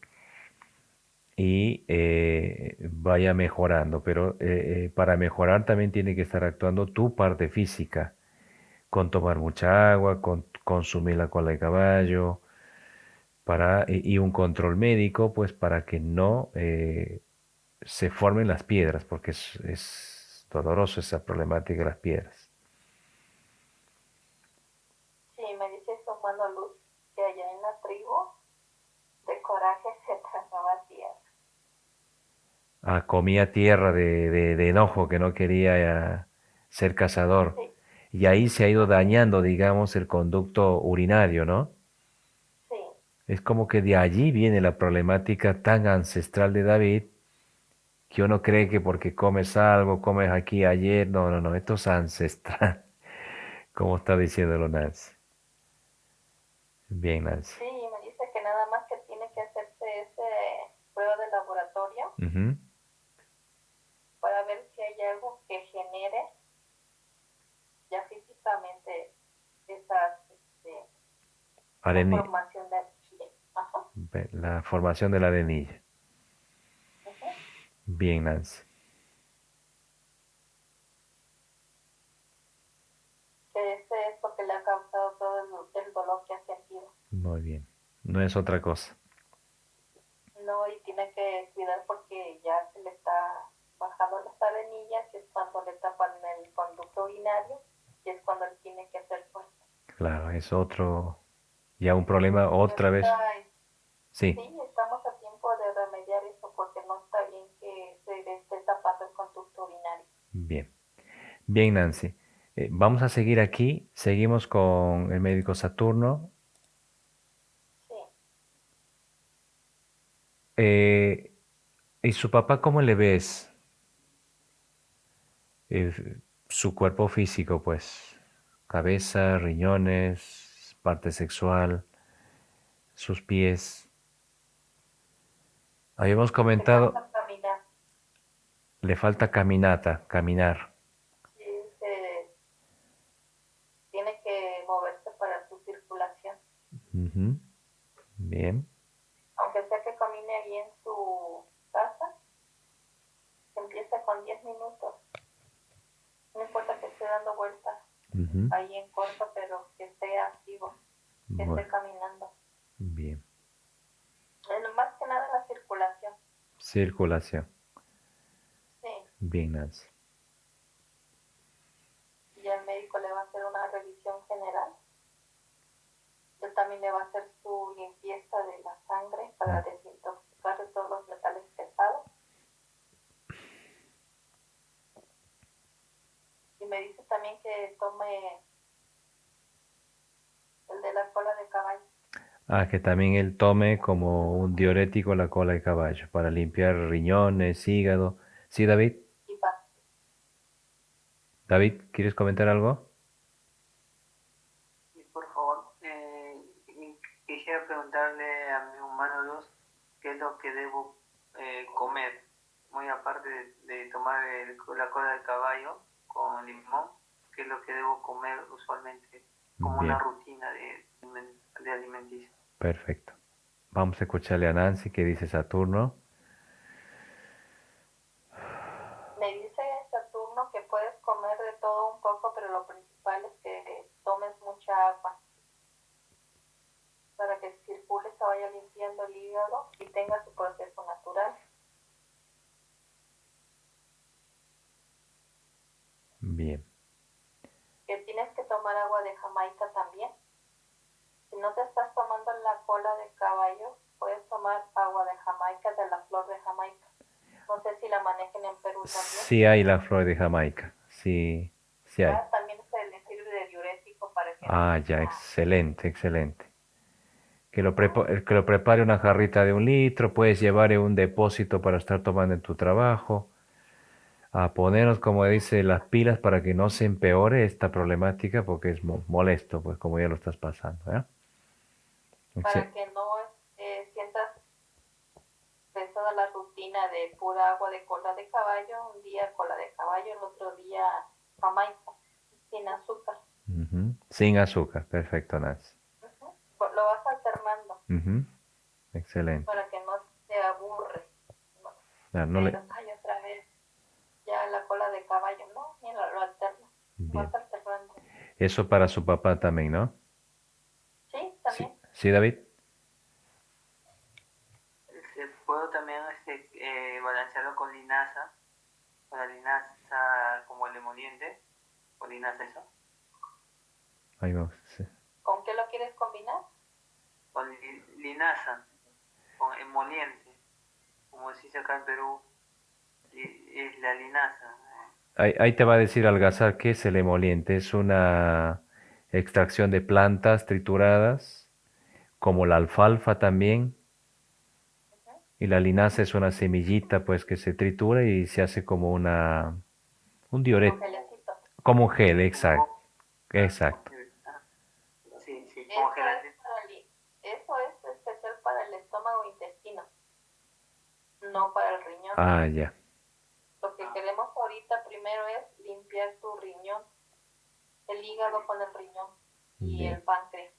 y vaya mejorando. Pero para mejorar también tiene que estar actuando tu parte física, con tomar mucha agua, con consumir la cola de caballo, y un control médico, pues para que no se formen las piedras, porque es doloroso esa problemática de las piedras. Sí, me dice su hermano Luz que allá en la tribu de coraje se trataba tierra. Ah, comía tierra de enojo, que no quería ser cazador. Sí, Y ahí se ha ido así es. dañando, digamos, el conducto urinario, ¿no? Sí, Es como que de allí viene la problemática tan ancestral de David, que uno cree que porque comes algo, comes aquí ayer, no, no, no, esto es ancestral, como está diciéndolo Nancy. Bien, Nancy. sí, y me dice que nada más que tiene que hacerse ese prueba de laboratorio Ujú. para ver si hay algo que genere ya físicamente esa Areni- formación de chile. Ajá. la formación de la arenilla. Ujú. Bien, Nancy. Que ese es lo que le ha causado todo el dolor que ha sentido. Muy bien. No es otra cosa. No, y tiene que cuidar porque ya se le está bajando las arenillas, que es cuando le tapan el conducto urinario, y es cuando él tiene que hacer fuerza. Claro, es otro, ya un problema Y otra ahorita vez. Sí, sí, estamos a tiempo de remediar eso porque no está bien que se le esté tapando el conducto urinario. bien. Bien, Nancy. Vamos a seguir aquí. Seguimos con el médico Saturno. Sí, Eh, ¿Y su papá cómo le ves? Su cuerpo físico, pues. Cabeza, riñones, parte sexual, sus pies. Habíamos le comentado, falta caminar. le falta caminata, caminar. Sí, tiene que moverse para su circulación. Ujú, bien. Aunque sea que camine ahí en su casa, que empiece con 10 minutos. No importa que esté dando vueltas Ujú, ahí en corto, pero que esté activo, que esté bueno, caminando. bien. Más que nada la circulación. Circulación. Sí, Bien, Nancy. y el médico le va a hacer una revisión general. Yo también también le va a hacer su limpieza de la sangre para desintoxicar de todos los metales pesados. Y me dice también que tome el de la cola de caballo. Ah, que también él tome como un diurético la cola de caballo para limpiar riñones, hígado. ¿Sí, David? Y va. David, ¿quieres comentar algo? Sí, por favor. Quisiera preguntarle a mi humano Luz qué es lo que debo comer, muy aparte de tomar la cola del caballo con limón, qué es lo que debo comer usualmente como Bien, una rutina de alimenticio. perfecto. Vamos a escucharle a Nancy que dice Saturno. Me dice Saturno que puedes comer de todo un poco, pero lo principal es que tomes mucha agua para que circule, se vaya limpiando el hígado y tenga su proceso natural. Bien, Que tienes que tomar agua de Jamaica también. Si no te estás tomando la cola de caballo, puedes tomar agua de Jamaica, de la flor de Jamaica. No sé si la manejen en Perú también. sí hay la flor de Jamaica, sí, sí hay. También se le sirve de diurético para que Ah, no ya, excelente, excelente. Que lo prepare una jarrita de 1 litro, puedes llevar en un depósito para estar tomando en tu trabajo. A ponernos, como dice, las pilas para que no se empeore esta problemática porque es molesto, pues como ya lo estás pasando, ¿eh? para que no sientas pesada la rutina de pura agua de cola de caballo, un día cola de caballo, el otro día Jamaica, sin azúcar. Sin azúcar, perfecto, Nancy. Lo vas alternando Excelente. para que no te aburre. Ah, no le... Ay, otra vez, ya la cola de caballo, ¿no? Mira, lo alternas. Bien. Vas alternando. Eso para su papá también, ¿no? Sí, Sí, también. sí, David. Puedo también balancearlo con la linaza como el emoliente, con linaza eso. Ahí vamos. Sí. ¿Con qué lo quieres combinar? Con linaza, con emoliente, como se dice acá en Perú, es la linaza. Ahí te va a decir Algazar qué es el emoliente. Es una extracción de plantas trituradas, como la alfalfa también. Y la linaza es una semillita, pues, que se tritura y se hace como un Como diurético, gelecito. como un gel, exacto, Como, exacto. sí, sí, como gelatina. Eso es especial para el estómago e intestino, no para el riñón. Ah, ya, Lo que queremos ahorita primero es limpiar tu riñón, el hígado con el riñón y bien. el páncreas.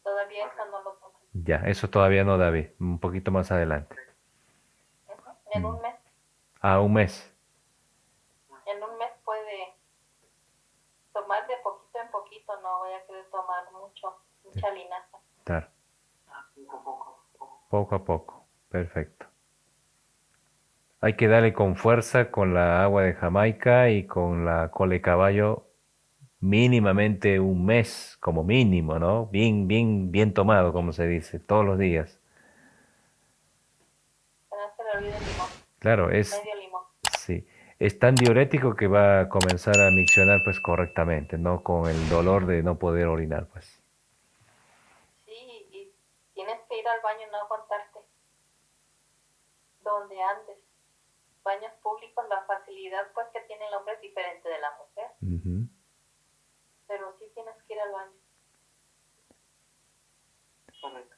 Todavía eso no lo toman. Ya, eso todavía no, David, un poquito más adelante. En un mes. Ah, 1 mes. En un mes puede tomar de poquito en poquito, no voy a querer tomar mucha linaza. Claro, Poco. poco a poco, perfecto. Hay que darle con fuerza con la agua de Jamaica y con la cola de caballo mínimamente 1 mes, como mínimo, ¿no? Bien, bien, bien tomado, como se dice, todos los días. No se le olvide el limón, Claro, medio limón. sí, es tan diurético que va a comenzar a miccionar pues correctamente, no con el dolor de no poder orinar, pues. Sí, y tienes que ir al baño, no aguantarte. Donde andes. Baños públicos, la facilidad pues que tiene el hombre es diferente de la mujer. Ujú. Pero sí tienes que ir al baño. Correcto.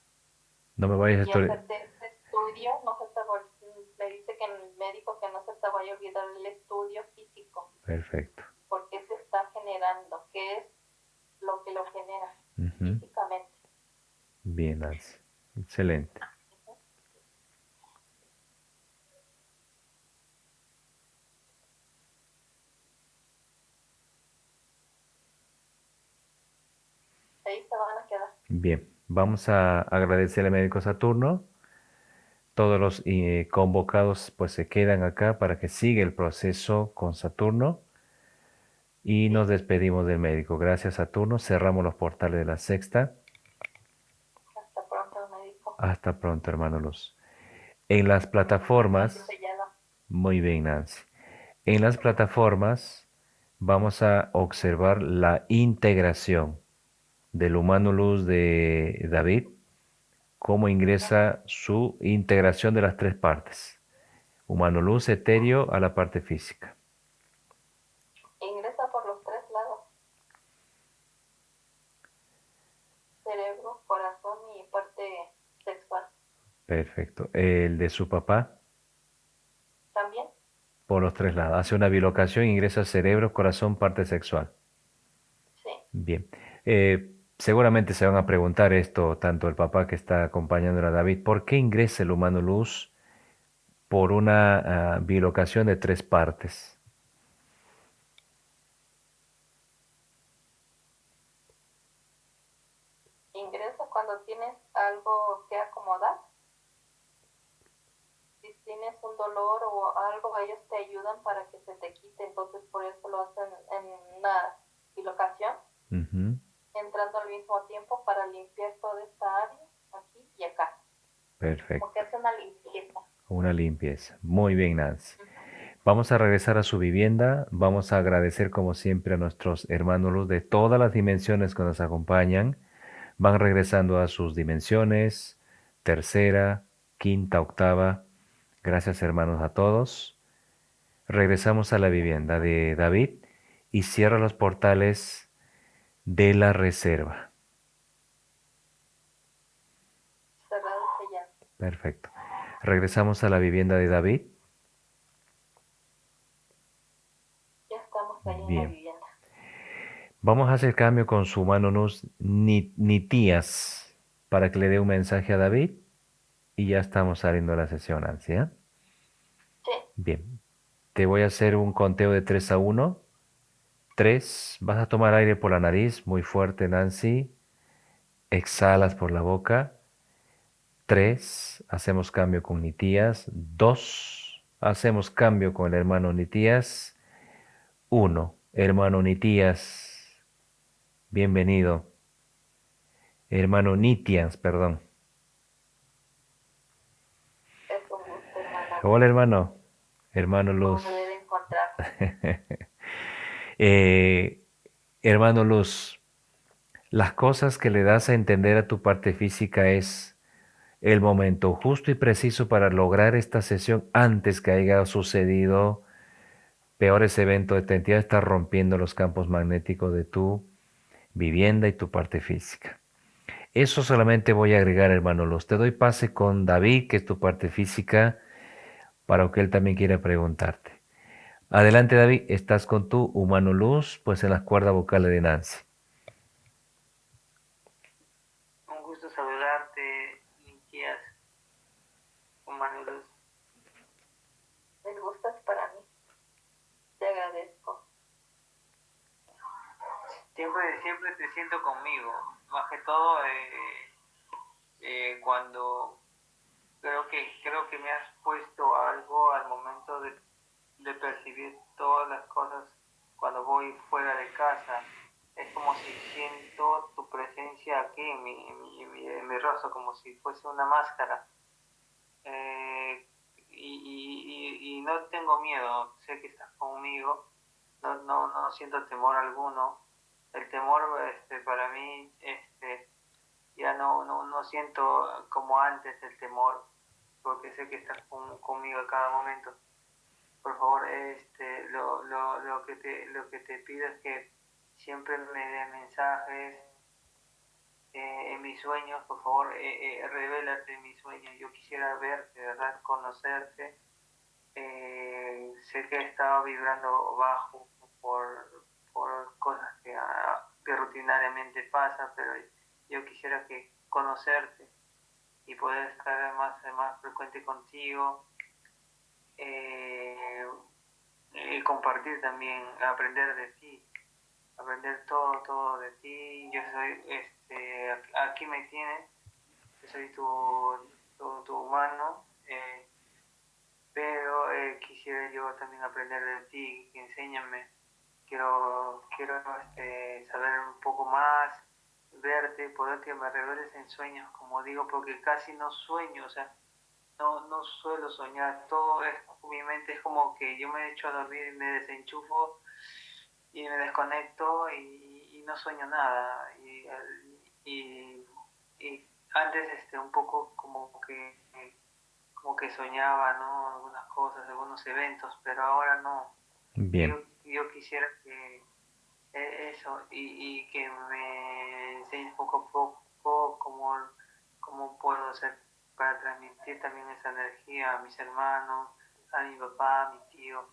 No me vayas a Y hacerte este estudio, no se te me dice que el médico que no se te vaya a olvidar el estudio físico. Perfecto. ¿Por qué se está generando? ¿Qué es lo que lo genera Ujú. físicamente? Bien, Nancy. Excelente. Ahí se van a quedar. Bien, vamos a agradecerle al médico Saturno. Todos los convocados pues se quedan acá para que siga el proceso con Saturno y nos despedimos del médico. Gracias Saturno, cerramos los portales de la sexta. Hasta pronto, hermano Luz. En las plataformas, Sellado. muy bien, Nancy. En las plataformas vamos a observar la integración del humano luz de David, cómo ingresa su integración de las tres partes. Humano luz etéreo a la parte física. Ingresa por los tres lados. Cerebro, corazón y parte sexual. Perfecto. El de su papá, También. por los tres lados. Hace una bilocación, ingresa cerebro, corazón, parte sexual. Sí. Bien. Seguramente se van a preguntar esto, tanto el papá que está acompañando a David, ¿por qué ingresa el humano luz por una bilocación de tres partes? Ingresa cuando tienes algo que acomodar. Si tienes un dolor o algo, ellos te ayudan para que se te quite. Entonces, por eso lo hacen en una bilocación, Ujú. entrando al mismo tiempo para limpiar toda esta área, aquí y acá. Perfecto. Porque hace una limpieza. Una limpieza. Muy bien, Nancy. Vamos a regresar a su vivienda. Vamos a agradecer como siempre a nuestros hermanos luz de todas las dimensiones que nos acompañan. Van regresando a sus dimensiones, tercera, quinta, octava. Gracias, hermanos, a todos. Regresamos a la vivienda de David y cierra los portales de la reserva. Cerrado, sellado. Perfecto. Regresamos a la vivienda de David. Ya estamos ahí en la Bien. vivienda. Vamos a hacer cambio con su mano luz Nitías para que le dé un mensaje a David y ya estamos saliendo de la sesión, Nancy, ¿eh? Sí. Bien. Te voy a hacer un conteo de 3 a 1. 3. Vas a tomar aire por la nariz muy fuerte, Nancy. Exhalas por la boca. 3. Hacemos cambio con Nitías. 2. Hacemos cambio con el hermano Nitías. 1. Hermano Nitías, bienvenido. Hermano Nitias, perdón. Es un gusto, hermana. Hola, hermano. Hermano Luz. Volver a encontrar. Eh, hermano Luz, las cosas que le das a entender a tu parte física es el momento justo y preciso para lograr esta sesión antes que haya sucedido peores eventos. Esta entidad está rompiendo los campos magnéticos de tu vivienda y tu parte física. Eso solamente voy a agregar, hermano Luz. Te doy pase con David, que es tu parte física, para que él también quiera preguntarte. Adelante, David, estás con tu humano luz, pues en las cuerdas vocales de Nancy. Un gusto saludarte, Nikias, humano luz. El gusto es para mí. Te agradezco. Siempre te siento conmigo, más que todo cuando creo que me has puesto algo al momento de percibir todas las cosas cuando voy fuera de casa. Es como si siento tu presencia aquí en mi rostro, como si fuese una máscara. Y no tengo miedo, sé que estás conmigo, no siento temor alguno. El temor para mí ya no siento como antes el temor, porque sé que estás conmigo a cada momento. Por favor, lo que te pido es que siempre me des mensajes en mis sueños. Por favor, revélate en mis sueños. Yo quisiera verte, de verdad, conocerte. Sé que he estado vibrando bajo por cosas que rutinariamente pasan, pero yo quisiera conocerte y poder estar más frecuente contigo, y compartir también, aprender de ti, aprender todo de ti. Yo soy, aquí me tienes, yo soy tu humano, pero quisiera yo también aprender de ti, enséñame. Quiero saber un poco más, verte, poder que me reveles en sueños, como digo, porque casi no sueño, o sea, no suelo soñar, todo es, mi mente es como que yo me echo a dormir y me desenchufo y me desconecto y no sueño nada. Y antes un poco como que soñaba, ¿no? Algunas cosas, algunos eventos, pero ahora no. Bien, Yo quisiera que eso y que me enseñes poco a poco cómo puedo hacer para transmitir también esa energía a mis hermanos, a mi papá, a mi tío,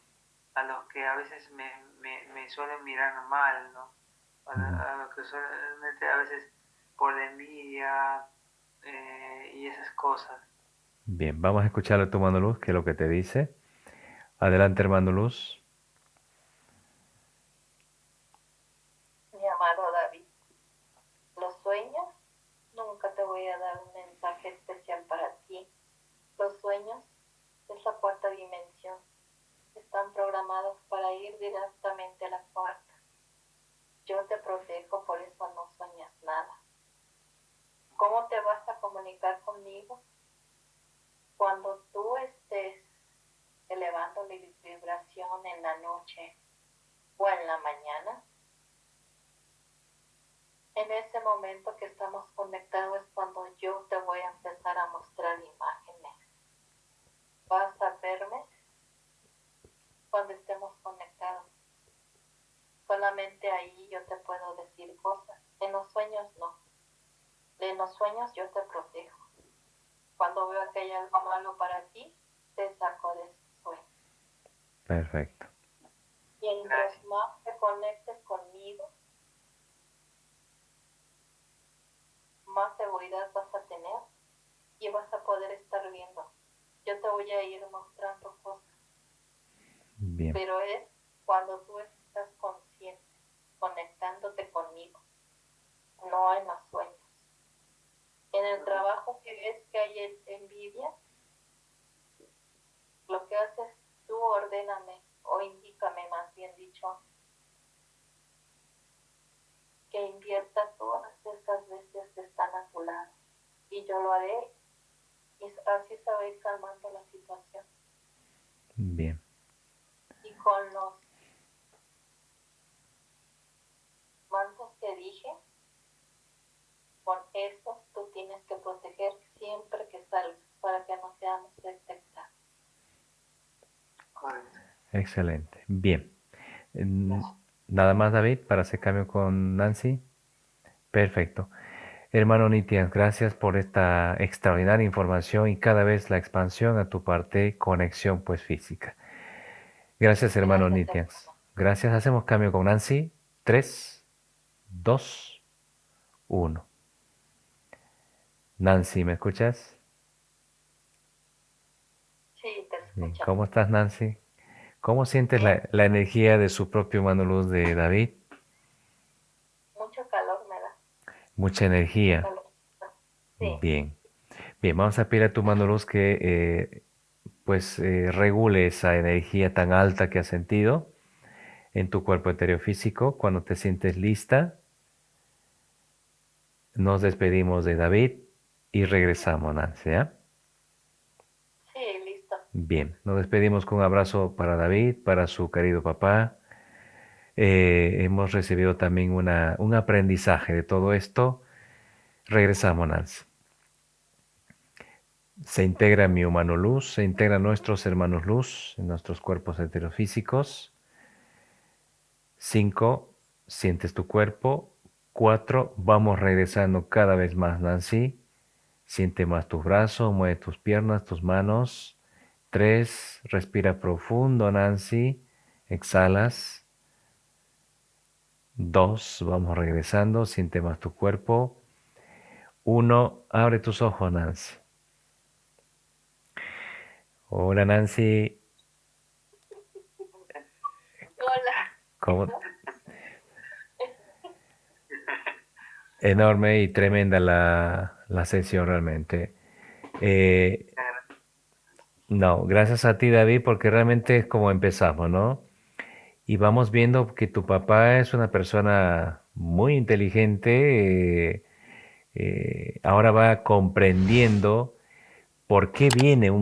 a los que a veces me suelen mirar mal, ¿no? A los que solamente a veces por la envidia y esas cosas. bien. Vamos a escuchar a tu hermano Luz, qué es lo que te dice. Adelante, hermano Luz. Mi amado David, los sueños, nunca te voy a dar un mensaje especial para ti. Los sueños es la cuarta dimensión. Están programados para ir directamente a la cuarta. Yo te protejo, por eso no sueñas nada. ¿Cómo te vas a comunicar conmigo? Cuando tú estés elevando la vibración en la noche o en la mañana, en ese momento que estamos conectados es cuando yo te voy a empezar a mostrar imágenes. Vas a verme cuando estemos conectados. Solamente ahí yo te puedo decir cosas. En los sueños no. En los sueños yo te protejo. Cuando veo que hay algo malo para ti, te saco de ese sueño. Perfecto. Mientras más te conectes conmigo, más seguridad vas a tener y vas a poder estar viendo. Yo te voy a ir mostrando cosas. Bien. Pero es cuando tú estás consciente, conectándote conmigo, no en los sueños. En el trabajo que ves que hay envidia, lo que haces tú, ordéname o indícame, más bien dicho, que invierta todas esas veces que están a tu lado. Y yo lo haré y así se va a ir calmando la situación. Bien. Y con los mantos que dije, con eso tú tienes que proteger siempre que salgas para que no seamos detectados. Correcto. Excelente. Bien. Nada más, David, para hacer cambio con Nancy. Perfecto. Hermano Nitian, gracias por esta extraordinaria información y cada vez la expansión a tu parte conexión pues física. Gracias, hermano Nitian. Gracias. Hacemos cambio con Nancy. 3, 2, 1. Nancy, ¿me escuchas? Sí, te Bien. escucho. ¿Cómo estás, Nancy? ¿Cómo sientes Bien. la energía de su propio mano luz de David? Mucho calor me da. Mucha energía. Calor. Sí. Bien. Bien, vamos a pedir a tu mano luz que regule esa energía tan alta que has sentido en tu cuerpo etéreo físico. Cuando te sientes lista, nos despedimos de David y regresamos, Nancy, ¿ya? Sí, listo. Bien, nos despedimos con un abrazo para David, para su querido papá. Hemos recibido también un aprendizaje de todo esto. Regresamos, Nancy. Se integra mi humano luz, se integran nuestros hermanos luz en nuestros cuerpos heterofísicos. 5, sientes tu cuerpo. 4, vamos regresando cada vez más, Nancy. Siente más tus brazos, mueve tus piernas, tus manos. 3, respira profundo, Nancy. Exhalas. 2, vamos regresando, siente más tu cuerpo. 1, abre tus ojos, Nancy. Hola, Nancy. Hola. ¿Cómo? Enorme y tremenda la sesión realmente. No, gracias a ti, David, porque realmente es como empezamos, ¿no? Y vamos viendo que tu papá es una persona muy inteligente, ahora va comprendiendo por qué viene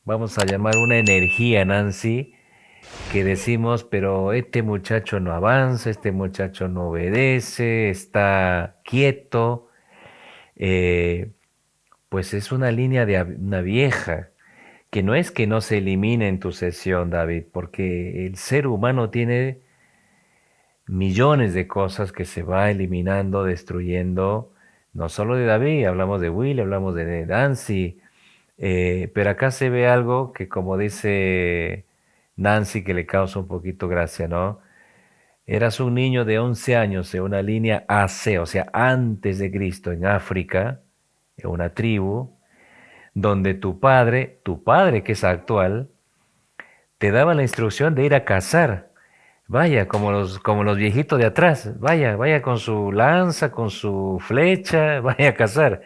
vamos a llamar una energía, Nancy, que decimos, pero este muchacho no avanza, este muchacho no obedece, está quieto. eh, pues es una línea de una vieja, que no es que no se elimine en tu sesión, David, porque el ser humano tiene millones de cosas que se va eliminando, destruyendo, no solo de David, hablamos de Will, hablamos de Nancy, pero acá se ve algo que como dice Nancy, que le causa un poquito gracia, ¿no? Eras un niño de 11 años en una línea AC, o sea, antes de Cristo, en África, en una tribu, donde tu padre que es actual, te daba la instrucción de ir a cazar. Vaya, como los viejitos de atrás, vaya, vaya con su lanza, con su flecha, vaya a cazar.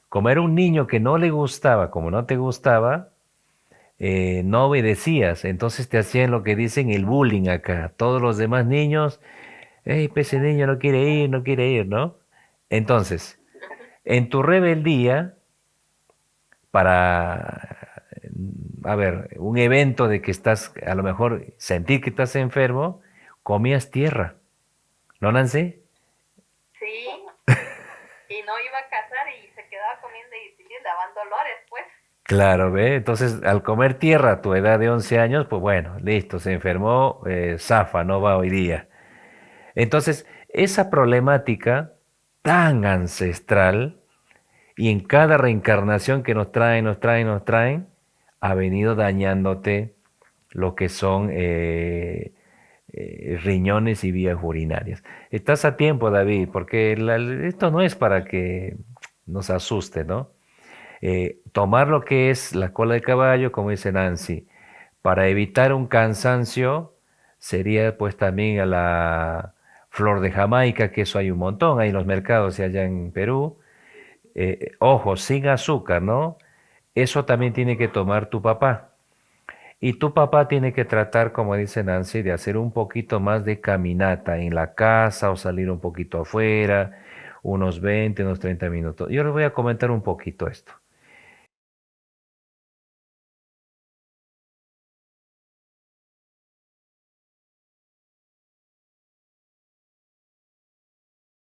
Como era un niño que no le gustaba, como no te gustaba, no obedecías, entonces te hacían lo que dicen el bullying acá. Todos los demás niños, hey, pues ese niño no quiere ir, ¿no? Entonces, en tu rebeldía, para, a ver, un evento de que estás, a lo mejor sentir que estás enfermo, comías tierra, ¿no, Nancy? Sí, y no iba a cazar y se quedaba comiendo y le daban dolores, pues. Claro, ¿ve? Entonces, al comer tierra a tu edad de 11 años, pues bueno, listo, se enfermó, zafa, no va hoy día. Entonces, esa problemática tan ancestral y en cada reencarnación que nos traen, ha venido dañándote lo que son riñones y vías urinarias. Estás a tiempo, David, porque esto no es para que nos asuste, ¿no? Tomar lo que es la cola de caballo, como dice Nancy, para evitar un cansancio, sería pues también a la flor de Jamaica, que eso hay un montón, hay en los mercados y allá en Perú. Ojo, sin azúcar, ¿no? Eso también tiene que tomar tu papá. Y tu papá tiene que tratar, como dice Nancy, de hacer un poquito más de caminata en la casa o salir un poquito afuera, unos 20, unos 30 minutos. Yo les voy a comentar un poquito esto.